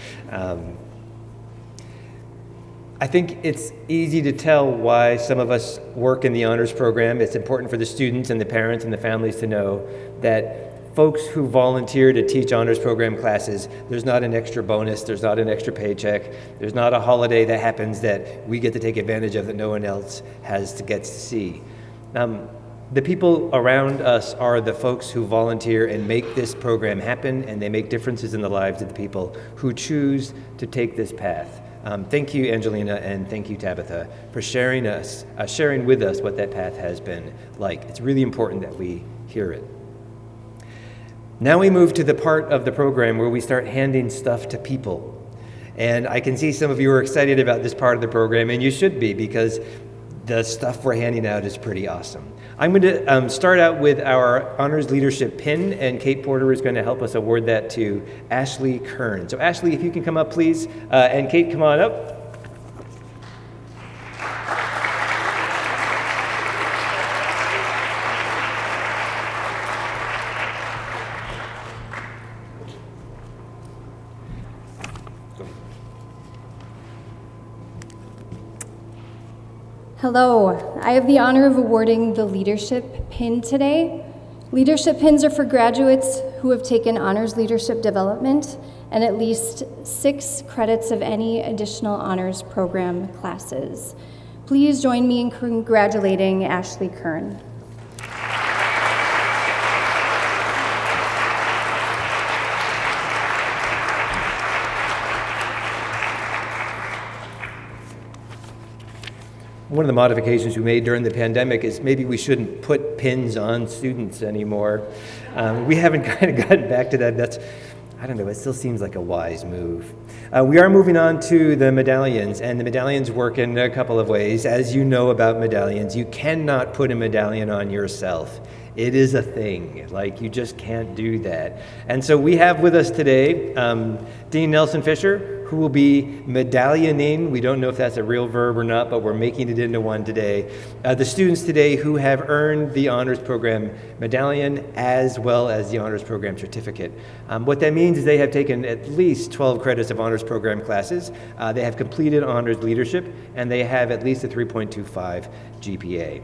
I think it's easy to tell why some of us work in the honors program. It's important for the students and the parents and the families to know that folks who volunteer to teach honors program classes, there's not an extra bonus, there's not an extra paycheck, there's not a holiday that happens that we get to take advantage of that no one else gets to see. The people around us are the folks who volunteer and make this program happen, and they make differences in the lives of the people who choose to take this path. Thank you, Angelina, and thank you, Tabitha, for sharing with us what that path has been like. It's really important that we hear it. Now we move to the part of the program where we start handing stuff to people. And I can see some of you are excited about this part of the program, and you should be, because the stuff we're handing out is pretty awesome. I'm going to start out with our Honors Leadership Pin, and Kate Porter is going to help us award that to Ashley Kern. So Ashley, if you can come up, please. And Kate, come on up. Hello, I have the honor of awarding the Leadership Pin today. Leadership Pins are for graduates who have taken honors leadership development and at least 6 credits of any additional honors program classes. Please join me in congratulating Ashley Kern. One of the modifications we made during the pandemic is maybe we shouldn't put pins on students anymore. We haven't kind of gotten back to that. I don't know, it still seems like a wise move. We are moving on to the medallions, and the medallions work in a couple of ways. As you know about medallions, you cannot put a medallion on yourself. It is a thing, like you just can't do that. And so we have with us today Dean Nelson Fisher, who will be medallioning. We don't know if that's a real verb or not, but we're making it into one today. The students today who have earned the Honors Program Medallion as well as the Honors Program Certificate. What that means is they have taken at least 12 credits of Honors Program classes, they have completed Honors Leadership, and they have at least a 3.25 GPA.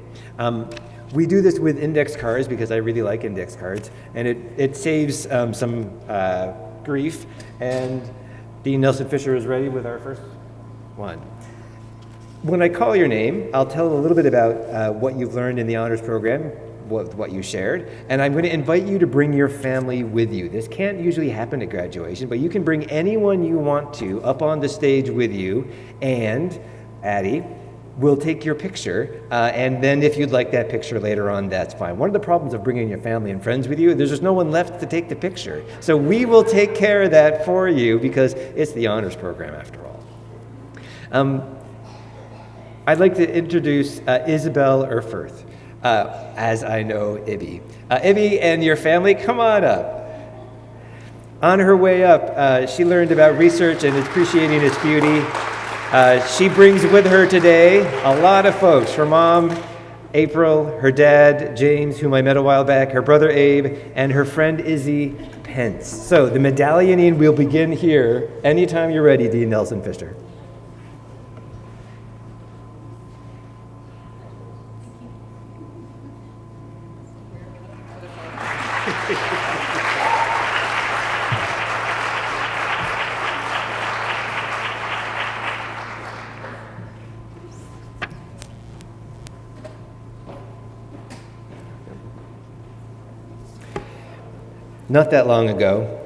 We do this with index cards because I really like index cards, and it saves some grief. And Dean Nelson Fisher is ready with our first one. When I call your name, I'll tell a little bit about what you've learned in the honors program, what you shared, and I'm going to invite you to bring your family with you. This can't usually happen at graduation, but you can bring anyone you want to up on the stage with you, and Addie will take your picture, and then if you'd like that picture later on, that's fine. One of the problems of bringing your family and friends with you, there's just no one left to take the picture. So we will take care of that for you because it's the honors program after all. I'd like to introduce Isabel Erfurth, as I know Ibby. Ibby and your family, come on up. On her way up, she learned about research and appreciating its beauty. She brings with her today a lot of folks. Her mom, April, her dad, James, whom I met a while back, her brother Abe, and her friend Izzy Pence. So the medallioning will begin here. Anytime you're ready, Dean Nelson Fisher. Not that long ago,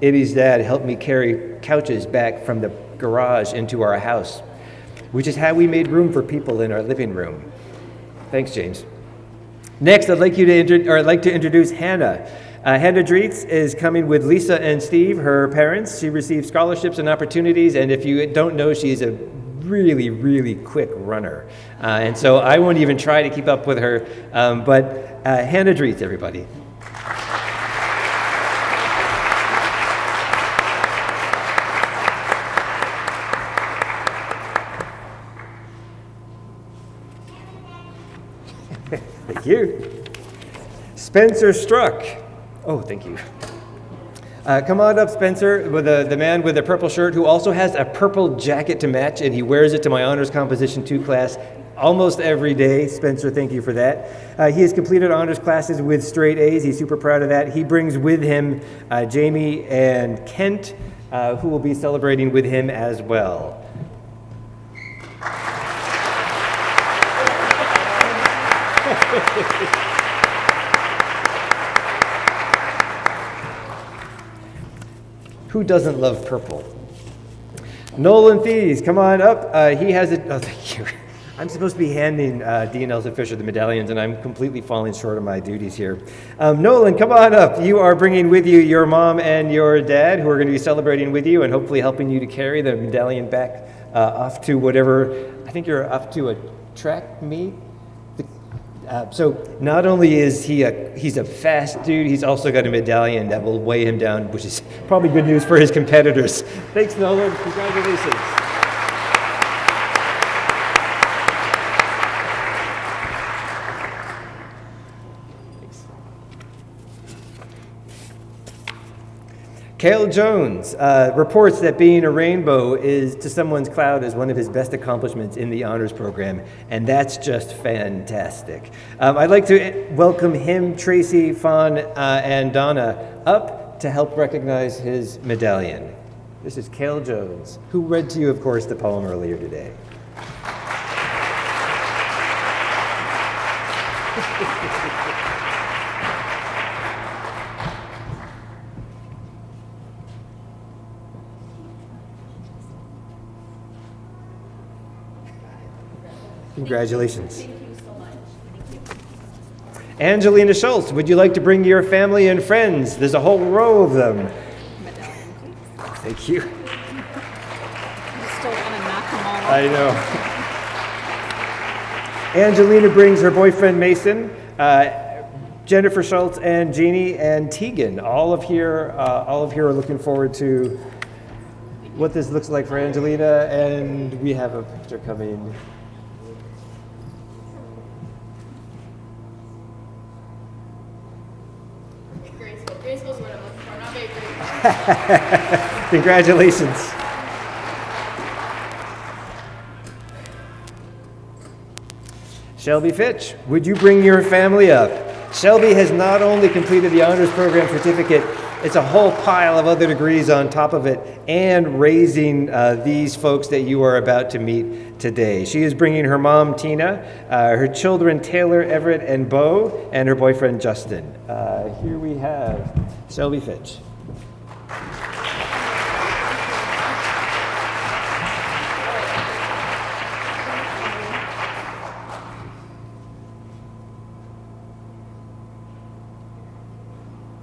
Ibby's dad helped me carry couches back from the garage into our house, which is how we made room for people in our living room. Thanks, James. Next, I'd like to introduce Hannah. Hannah Dreetz is coming with Lisa and Steve, her parents. She received scholarships and opportunities, and if you don't know, she's a really, really quick runner. And so I won't even try to keep up with her, but Hannah Dreetz, everybody. Thank you. Spencer Struck. Oh, thank you. Come on up, Spencer, with the man with the purple shirt who also has a purple jacket to match, and he wears it to my Honors Composition 2 class almost every day. Spencer, thank you for that. He has completed honors classes with straight A's. He's super proud of that. He brings with him Jamie and Kent, who will be celebrating with him as well. Who doesn't love purple? Nolan Thies, come on up. He has it. Oh, thank you. I'm supposed to be handing Dean Nelson Fisher the medallions, and I'm completely falling short of my duties here. Nolan, come on up. You are bringing with you your mom and your dad, who are going to be celebrating with you and hopefully helping you to carry the medallion back off to whatever. I think you're off to a track meet. So not only is he's a fast dude, he's also got a medallion that will weigh him down, which is probably good news for his competitors. Thanks, Nolan. Congratulations. Cale Jones reports that being a rainbow is to someone's cloud is one of his best accomplishments in the honors program, and that's just fantastic. I'd like to welcome him, Tracy, Fawn, and Donna up to help recognize his medallion. This is Cale Jones, who read to you, of course, the poem earlier today. Congratulations. Thank you so much. Angelina Schultz, would you like to bring your family and friends? There's a whole row of them. Thank you. You still want to knock them all I know. Angelina brings her boyfriend Mason, Jennifer Schultz, and Jeannie and Tegan. All of here are looking forward to what this looks like for Angelina, and we have a picture coming. Graceful's what I'm looking for, not bakery. Congratulations. Shelby Fitch, would you bring your family up? Shelby has not only completed the honors program certificate, it's a whole pile of other degrees on top of it, and raising these folks that you are about to meet today. She is bringing her mom, Tina, her children, Taylor, Everett, and Bo, and her boyfriend, Justin. Here we have Shelby Fitch.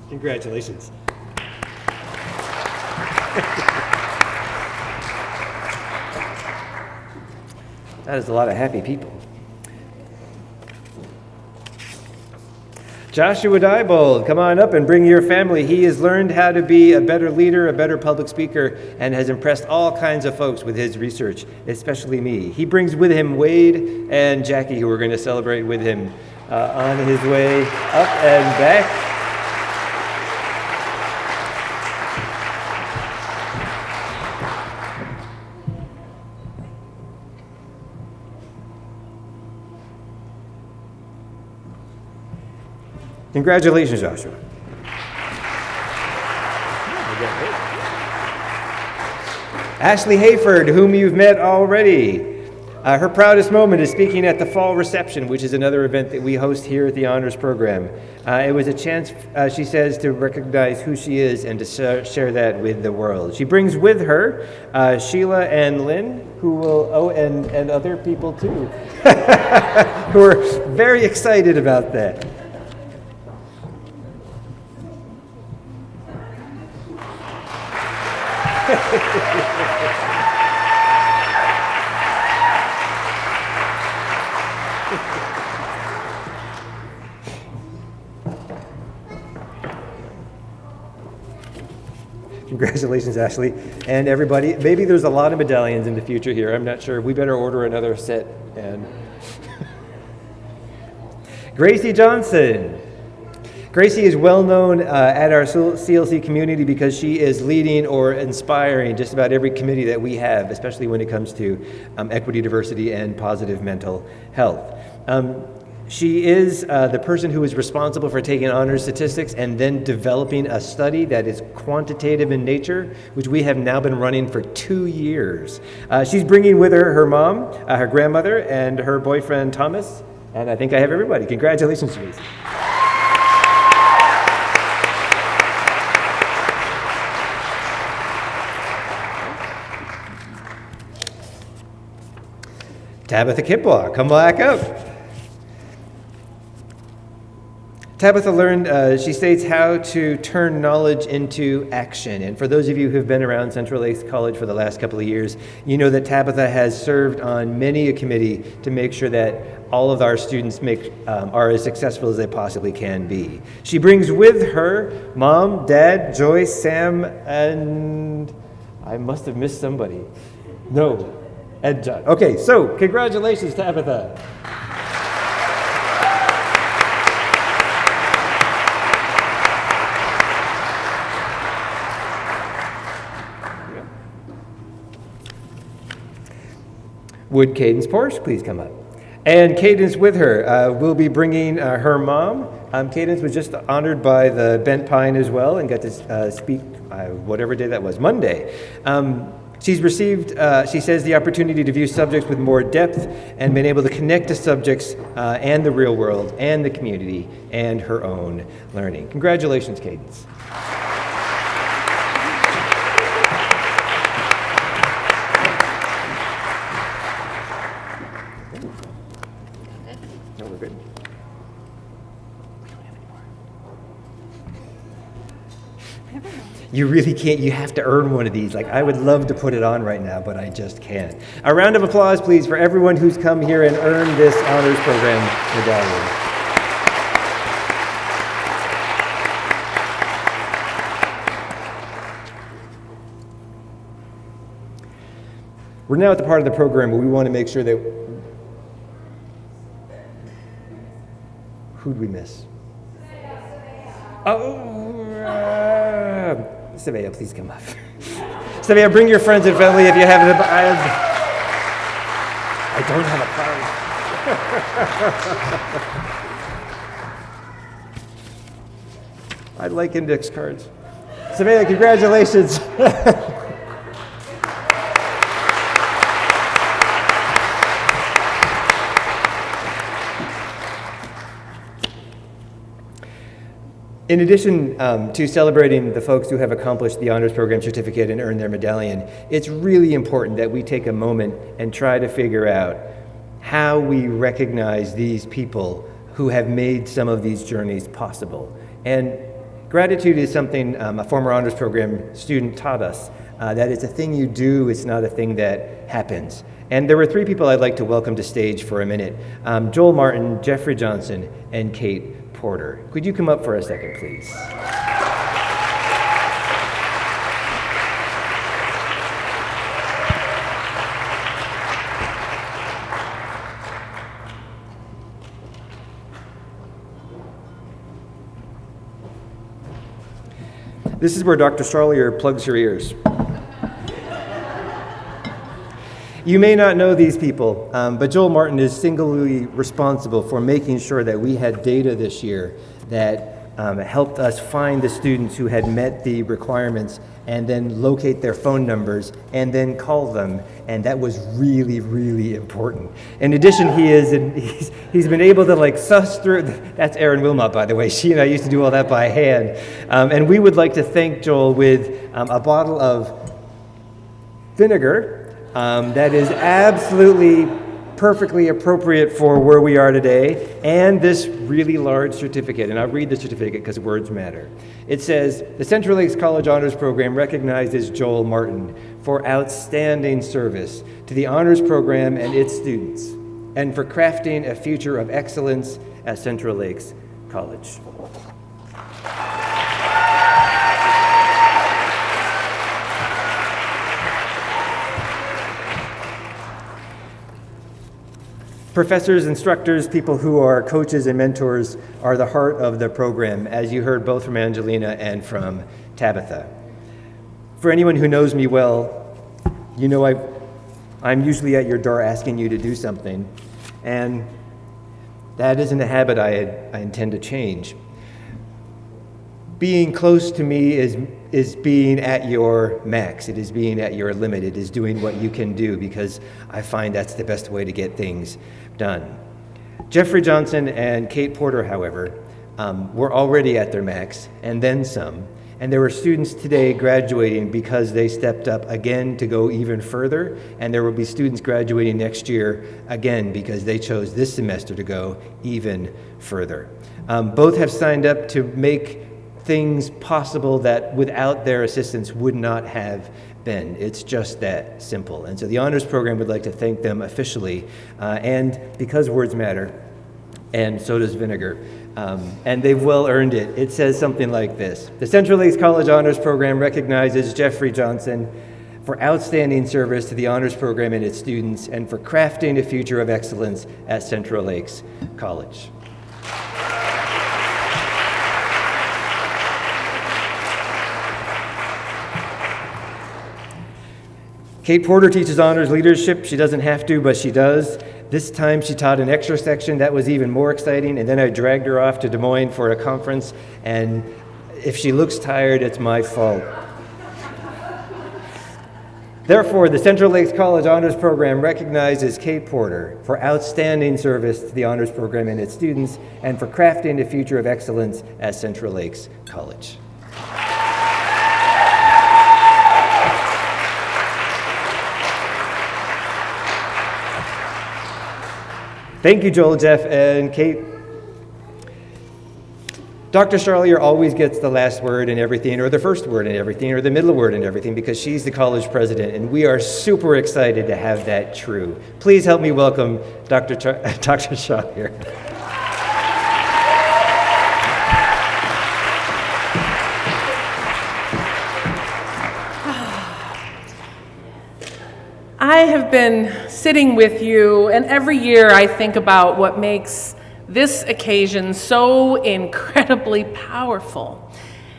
Congratulations. That is a lot of happy people. Joshua Diebold, come on up and bring your family. He has learned how to be a better leader, a better public speaker, and has impressed all kinds of folks with his research, especially me. He brings with him Wade and Jackie, who are going to celebrate with him on his way up and back. Congratulations, Joshua. Ashley Hayford, whom you've met already. Her proudest moment is speaking at the Fall Reception, which is another event that we host here at the Honors Program. It was a chance, she says, to recognize who she is and to share that with the world. She brings with her Sheila and Lynn, who will, and other people too, who are very excited about that. Congratulations, Ashley, and everybody. Maybe there's a lot of medallions in the future here. I'm not sure. We better order another set. And Gracie Johnson. Gracie is well known at our CLC community because she is leading or inspiring just about every committee that we have, especially when it comes to equity, diversity, and positive mental health. She is the person who is responsible for taking honors statistics and then developing a study that is quantitative in nature, which we have now been running for 2 years. She's bringing with her her mom, her grandmother, and her boyfriend, Thomas. And I think I have everybody. Congratulations, Gracie. Tabitha Kipwa, come back up. Tabitha learned, she states, how to turn knowledge into action. And for those of you who've been around Central Lakes College for the last couple of years, you know that Tabitha has served on many a committee to make sure that all of our students are as successful as they possibly can be. She brings with her mom, dad, Joyce, Sam, and I must have missed somebody. No. And John. Okay, so congratulations, Tabitha. Would Cadence Porsche please come up? And Cadence with her will be bringing her mom, Cadence was just honored by the Bent Pine as well and got to speak whatever day that was, Monday. She's received, she says, the opportunity to view subjects with more depth and been able to connect to subjects and the real world and the community and her own learning. Congratulations, Cadence. No, we're good. You really can't, you have to earn one of these. Like, I would love to put it on right now, but I just can't. A round of applause, please, for everyone who's come here and earned this honors program medallion. We're now at the part of the program where we want to make sure that, who'd we miss? Savea, please come up. Savea, bring your friends and family if you have them. I don't have a card. I like index cards. Savea, congratulations. In addition to celebrating the folks who have accomplished the honors program certificate and earned their medallion, it's really important that we take a moment and try to figure out how we recognize these people who have made some of these journeys possible. And gratitude is something a former honors program student taught us, that it's a thing you do, it's not a thing that happens. And there were three people I'd like to welcome to stage for a minute. Joel Martin, Jeffrey Johnson, and Kate Porter. Could you come up for a second, please? This is where Dr. Straulier plugs her ears. You may not know these people, but Joel Martin is singularly responsible for making sure that we had data this year that helped us find the students who had met the requirements and then locate their phone numbers and then call them, and that was really, really important. In addition, he's been able to suss through, that's Erin Wilmot, by the way, she and I used to do all that by hand, and we would like to thank Joel with a bottle of vinegar that is absolutely perfectly appropriate for where we are today, and this really large certificate. And I'll read the certificate because words matter. It says, the Central Lakes College Honors Program recognizes Joel Martin for outstanding service to the honors program and its students, and for crafting a future of excellence at Central Lakes College. Professors, instructors, people who are coaches and mentors are the heart of the program, as you heard both from Angelina and from Tabitha. For anyone who knows me well, you know I'm usually at your door asking you to do something, and that isn't a habit I intend to change. Being close to me is being at your max. It is being at your limit. It is doing what you can do, because I find that's the best way to get things done. Jeffrey Johnson and Kate Porter, however, were already at their max, and then some. And there were students today graduating because they stepped up again to go even further, and there will be students graduating next year again because they chose this semester to go even further. Both have signed up to make things possible that without their assistance would not have been. It's just that simple. And so the honors program would like to thank them officially, and because words matter, and so does vinegar, and they've well earned it. It says something like this: the Central Lakes College Honors Program recognizes Jeffrey Johnson for outstanding service to the honors program and its students, and for crafting a future of excellence at Central Lakes College. Kate Porter teaches honors leadership. She doesn't have to, but she does. This time she taught an extra section that was even more exciting, and then I dragged her off to Des Moines for a conference, and if she looks tired, it's my fault. Therefore, the Central Lakes College Honors Program recognizes Kate Porter for outstanding service to the honors program and its students, and for crafting a future of excellence at Central Lakes College. Thank you, Joel, Jeff, and Kate. Dr. Charlier always gets the last word in everything, or the first word in everything, or the middle word in everything, because she's the college president, and we are super excited to have that true. Please help me welcome Dr. Charlier. I have been sitting with you, and every year I think about what makes this occasion so incredibly powerful.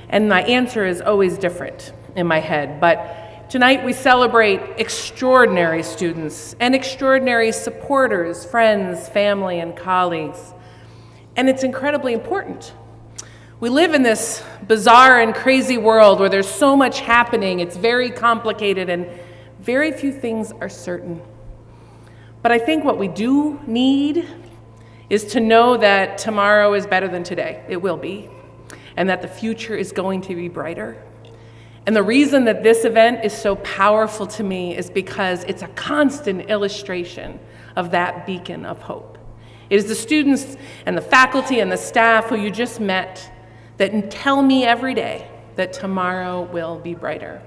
And my answer is always different in my head. But tonight we celebrate extraordinary students and extraordinary supporters, friends, family, and colleagues. And it's incredibly important. We live in this bizarre and crazy world where there's so much happening. It's very complicated and very few things are certain. But I think what we do need is to know that tomorrow is better than today. It will be. And that the future is going to be brighter. And the reason that this event is so powerful to me is because it's a constant illustration of that beacon of hope. It is the students and the faculty and the staff who you just met that tell me every day that tomorrow will be brighter.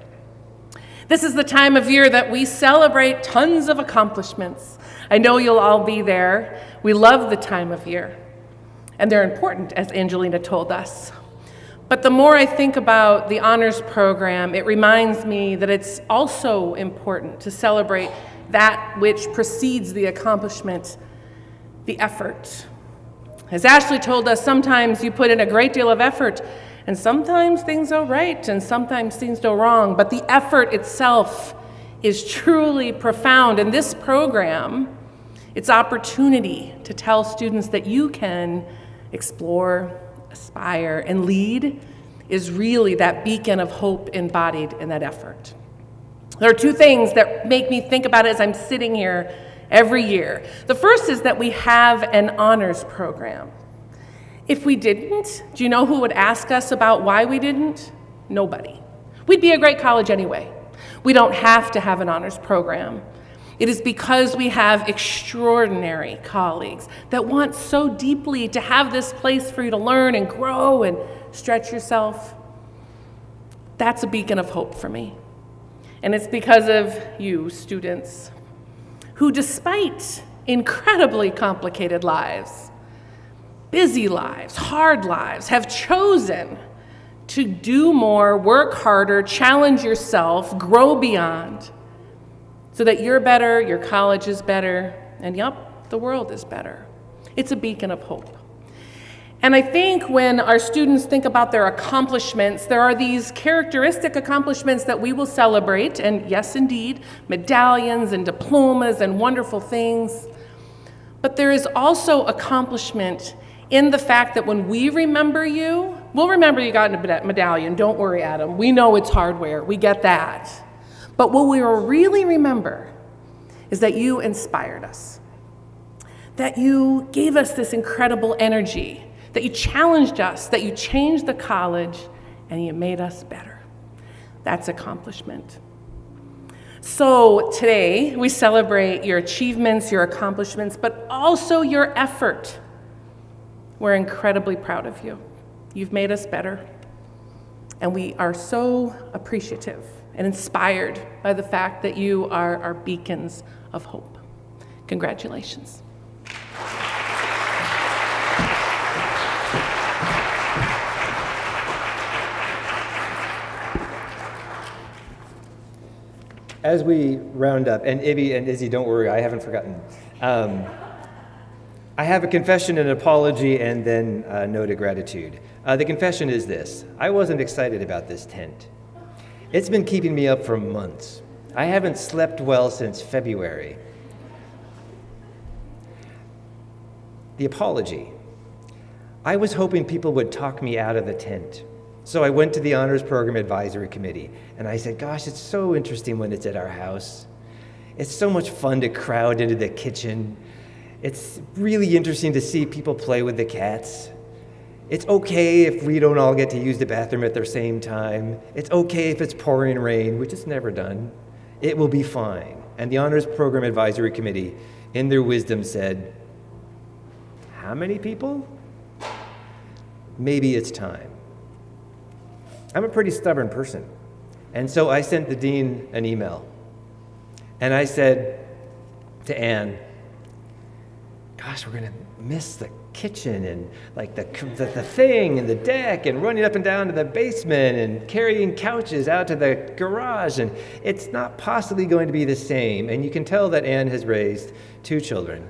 This is the time of year that we celebrate tons of accomplishments. I know you'll all be there. We love the time of year. And they're important, as Angelina told us. But the more I think about the honors program, it reminds me that it's also important to celebrate that which precedes the accomplishment, the effort. As Ashley told us, sometimes you put in a great deal of effort, and sometimes things go right, and sometimes things go wrong, but the effort itself is truly profound. And this program, its opportunity to tell students that you can explore, aspire, and lead is really that beacon of hope embodied in that effort. There are two things that make me think about it as I'm sitting here every year. The first is that we have an honors program. If we didn't, do you know who would ask us about why we didn't? Nobody. We'd be a great college anyway. We don't have to have an honors program. It is because we have extraordinary colleagues that want so deeply to have this place for you to learn and grow and stretch yourself. That's a beacon of hope for me. And it's because of you, students, who despite incredibly complicated lives, busy lives, hard lives, have chosen to do more, work harder, challenge yourself, grow beyond, so that you're better, your college is better, and yep, the world is better. It's a beacon of hope. And I think when our students think about their accomplishments, there are these characteristic accomplishments that we will celebrate, and yes, indeed, medallions and diplomas and wonderful things. But there is also accomplishment in the fact that when we remember you, we'll remember you got a medallion. Don't worry, Adam. We know it's hardware. We get that. But what we will really remember is that you inspired us, that you gave us this incredible energy, that you challenged us, that you changed the college, and you made us better. That's accomplishment. So today, we celebrate your achievements, your accomplishments, but also your effort. We're incredibly proud of you. You've made us better. And we are so appreciative and inspired by the fact that you are our beacons of hope. Congratulations. As we round up, and Ibby and Izzy, don't worry, I haven't forgotten. I have a confession, an apology, and then a note of gratitude. The confession is this: I wasn't excited about this tent. It's been keeping me up for months. I haven't slept well since February. the apology. I was hoping people would talk me out of the tent. So I went to the Honors Program Advisory Committee, and I said, gosh, it's so interesting when it's at our house. It's so much fun to crowd into the kitchen. It's really interesting to see people play with the cats. It's okay if we don't all get to use the bathroom at the same time. It's okay if it's pouring rain, which is never done. It will be fine. And the Honors Program Advisory Committee, in their wisdom, said, how many people? Maybe it's time. I'm a pretty stubborn person. And so I sent the dean an email. And I said to Anne, gosh, we're going to miss the kitchen and like the thing and the deck and running up and down to the basement and carrying couches out to the garage. And it's not possibly going to be the same. And you can tell that Anne has raised 2 children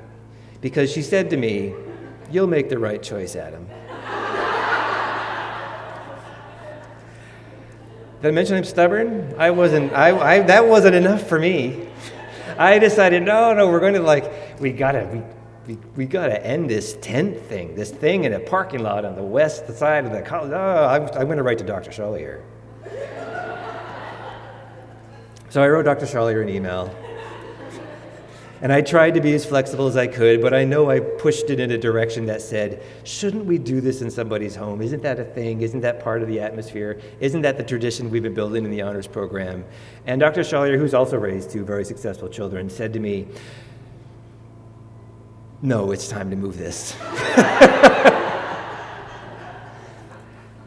because she said to me, you'll make the right choice, Adam. Did I mention I'm stubborn? That wasn't enough for me. I decided, no, we're going to we gotta end this tent thing, this thing in a parking lot on the west side of the college. I'm going to write to Dr. Charlier. So I wrote Dr. Charlier an email. And I tried to be as flexible as I could, but I know I pushed it in a direction that said, shouldn't we do this in somebody's home? Isn't that a thing? Isn't that part of the atmosphere? Isn't that the tradition we've been building in the honors program? And Dr. Charlier, who's also raised 2 very successful children, said to me, no, it's time to move this.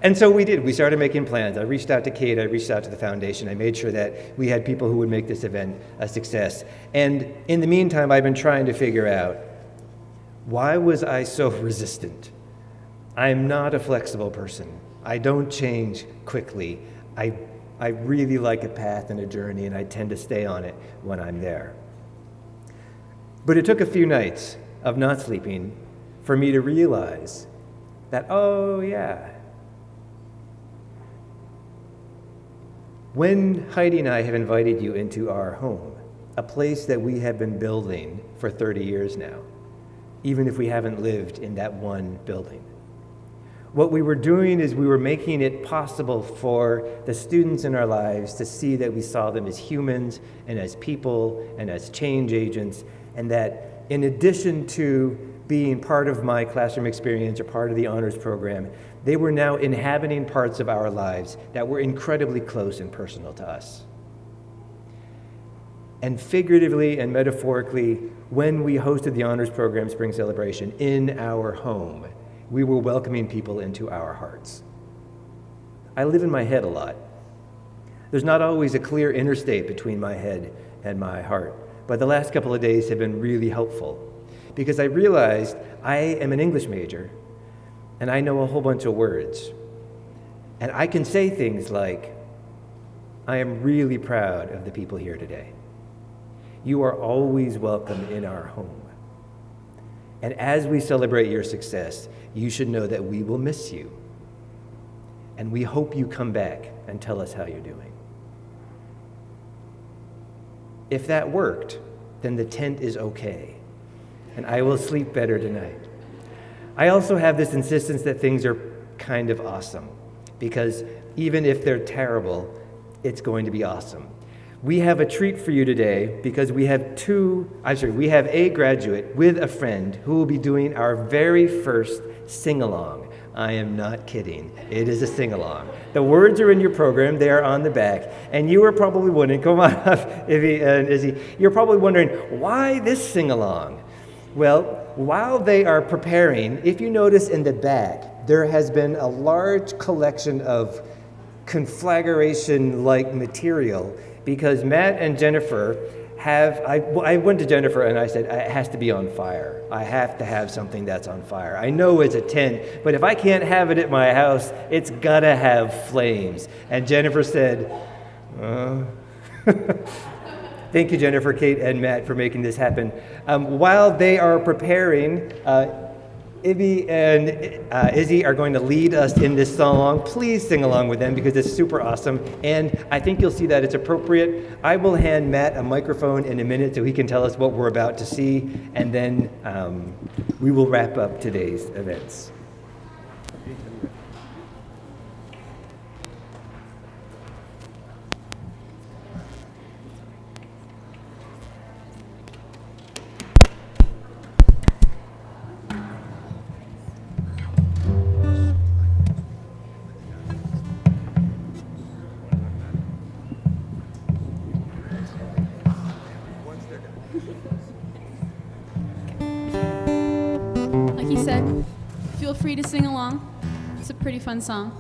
And so we did. We started making plans. I reached out to Kate. I reached out to the foundation. I made sure that we had people who would make this event a success. And in the meantime, I've been trying to figure out, why was I so resistant? I'm not a flexible person. I don't change quickly. I really like a path and a journey, and I tend to stay on it when I'm there. But it took a few nights of not sleeping for me to realize that, oh yeah, when Heidi and I have invited you into our home, a place that we have been building for 30 years now, even if we haven't lived in that one building, what we were doing is we were making it possible for the students in our lives to see that we saw them as humans and as people and as change agents, and that in addition to being part of my classroom experience or part of the honors program, they were now inhabiting parts of our lives that were incredibly close and personal to us. And figuratively and metaphorically, when we hosted the honors program spring celebration in our home, we were welcoming people into our hearts. I live in my head a lot. There's not always a clear interstate between my head and my heart, but the last couple of days have been really helpful because I realized I am an English major and I know a whole bunch of words. And I can say things like, I am really proud of the people here today. You are always welcome in our home. And as we celebrate your success, you should know that we will miss you. And we hope you come back and tell us how you're doing. If that worked, then the tent is okay. And I will sleep better tonight. I also have this insistence that things are kind of awesome, because even if they're terrible, it's going to be awesome. We have a treat for you today because we have a graduate with a friend who will be doing our very first sing-along. I am not kidding. It is a sing-along. The words are in your program. They are on the back. And you are probably wondering, come on up, Izzy. You're probably wondering, why this sing-along? Well, while they are preparing, if you notice in the back, there has been a large collection of conflagration-like material because Matt and Jennifer I went to Jennifer and I said, it has to be on fire. I have to have something that's on fire. I know it's a tent, but if I can't have it at my house, it's gotta have flames. And Jennifer said, Thank you, Jennifer, Kate, and Matt for making this happen. While they are preparing, Ibby and Izzy are going to lead us in this song. Please sing along with them because it's super awesome. And I think you'll see that it's appropriate. I will hand Matt a microphone in a minute so he can tell us what we're about to see. And then we will wrap up today's events. Like he said, feel free to sing along. It's a pretty fun song.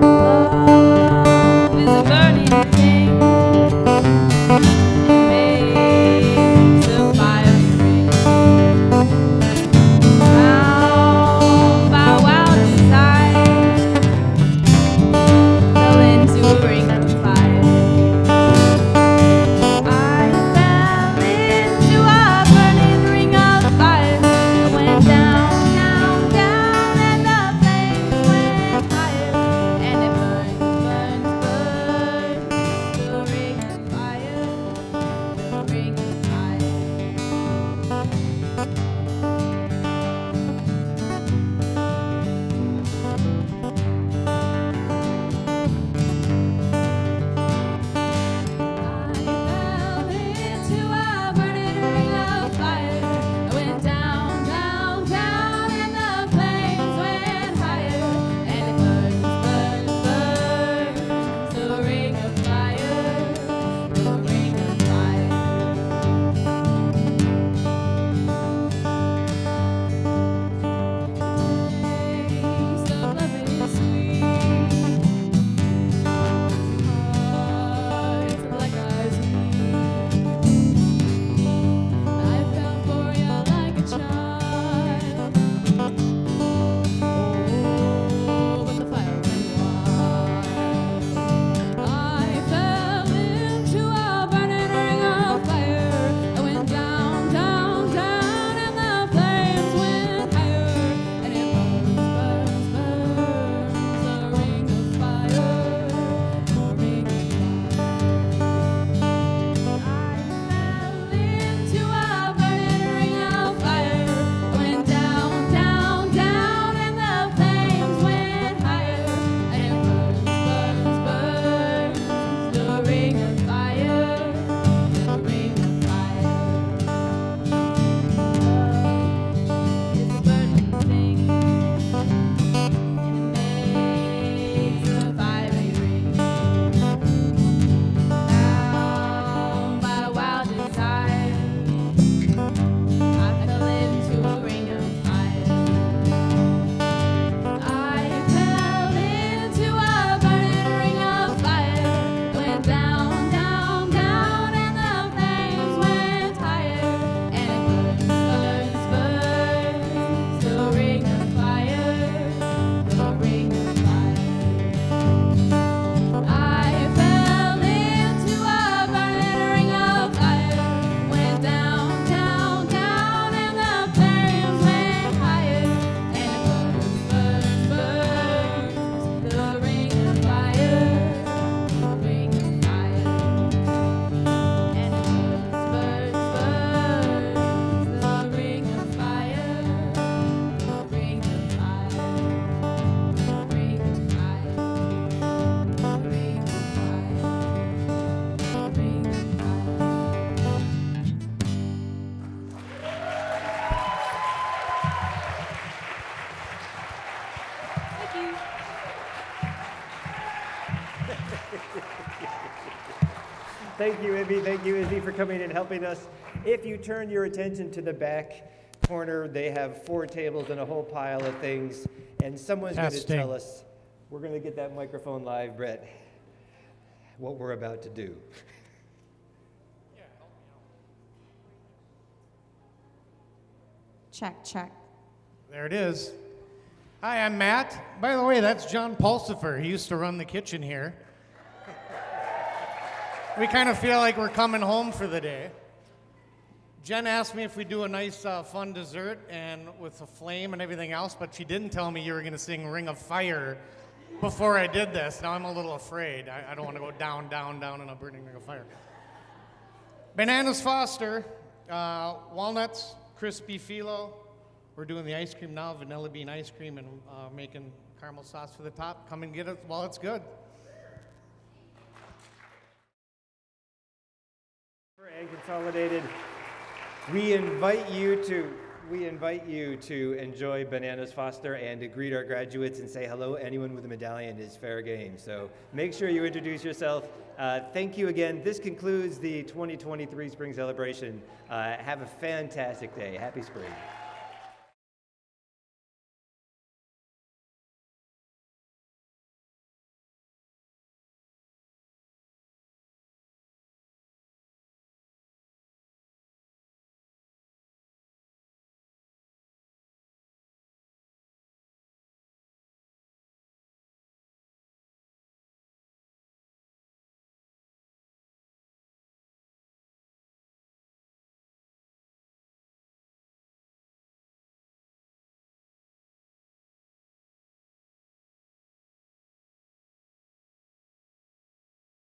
Love is a burning thing. It makes a fire ring. Bound by wild desire, fell into a ring of fire. I fell into a burning ring of fire. I went down, down, down, and the flames went higher. And it burns, burns, burns. The ring of fire, the ring of fire. I fell into a burning ring of fire. I went down, down, down, and the flames went higher. And it burns, burns, burns. The ring of fire, the ring of fire. Taste of love is sweet. Hearts like ours meet. I fell for you like a child. Oh, but the fire went wild. I fell into a burning ring of fire. I went down, down, down, and the flames went higher. And it burns, burns, burns. The ring of fire, the ring of I fell into a burning ring of fire. I went down, down, down, and the flames went higher. And it burns, burns, burns. The ring of fire, the ring of fire. Love is a burning thing, and it makes a fiery ring. Bound by wild desire, I fell into a ring of fire. I fell into a burning ring of fire. Went down, down, down, and the flames went higher. And it burns, burns, burns. The ring of fire, the ring of fire. I fell into a burning ring of fire. Went down, down, down, and the flames went higher. And it burns, burns, burns. The ring of fire, the ring of fire. And it burns, burns, burns. The ring of fire, the ring of fire. The ring of fire. The ring of fire, the ring of fire. Thank you. Thank you, Ibby. Thank you, Izzy, for coming and helping us. If you turn your attention to the back corner, they have 4 tables and a whole pile of things. And someone's going to Testing. tell us, we're going to get that microphone live, Brett, what we're about to do. Check, check. There it is. Hi, I'm Matt. By the way, that's John Pulsifer. He used to run the kitchen here. We kind of feel like we're coming home for the day. Jen asked me if we do a nice, fun dessert and with a flame and everything else, but she didn't tell me you were going to sing Ring of Fire before I did this. Now I'm a little afraid. I don't want to go down, down, down in a burning ring of fire. Bananas Foster, walnuts, crispy phyllo. We're doing the ice cream now, vanilla bean ice cream, and making caramel sauce for the top. Come and get it while it's good. And Consolidated, we invite you to enjoy Bananas Foster and to greet our graduates and say hello. Anyone with a medallion is fair game. So make sure you introduce yourself. Thank you again. This concludes the 2023 Spring Celebration. Have a fantastic day. Happy spring.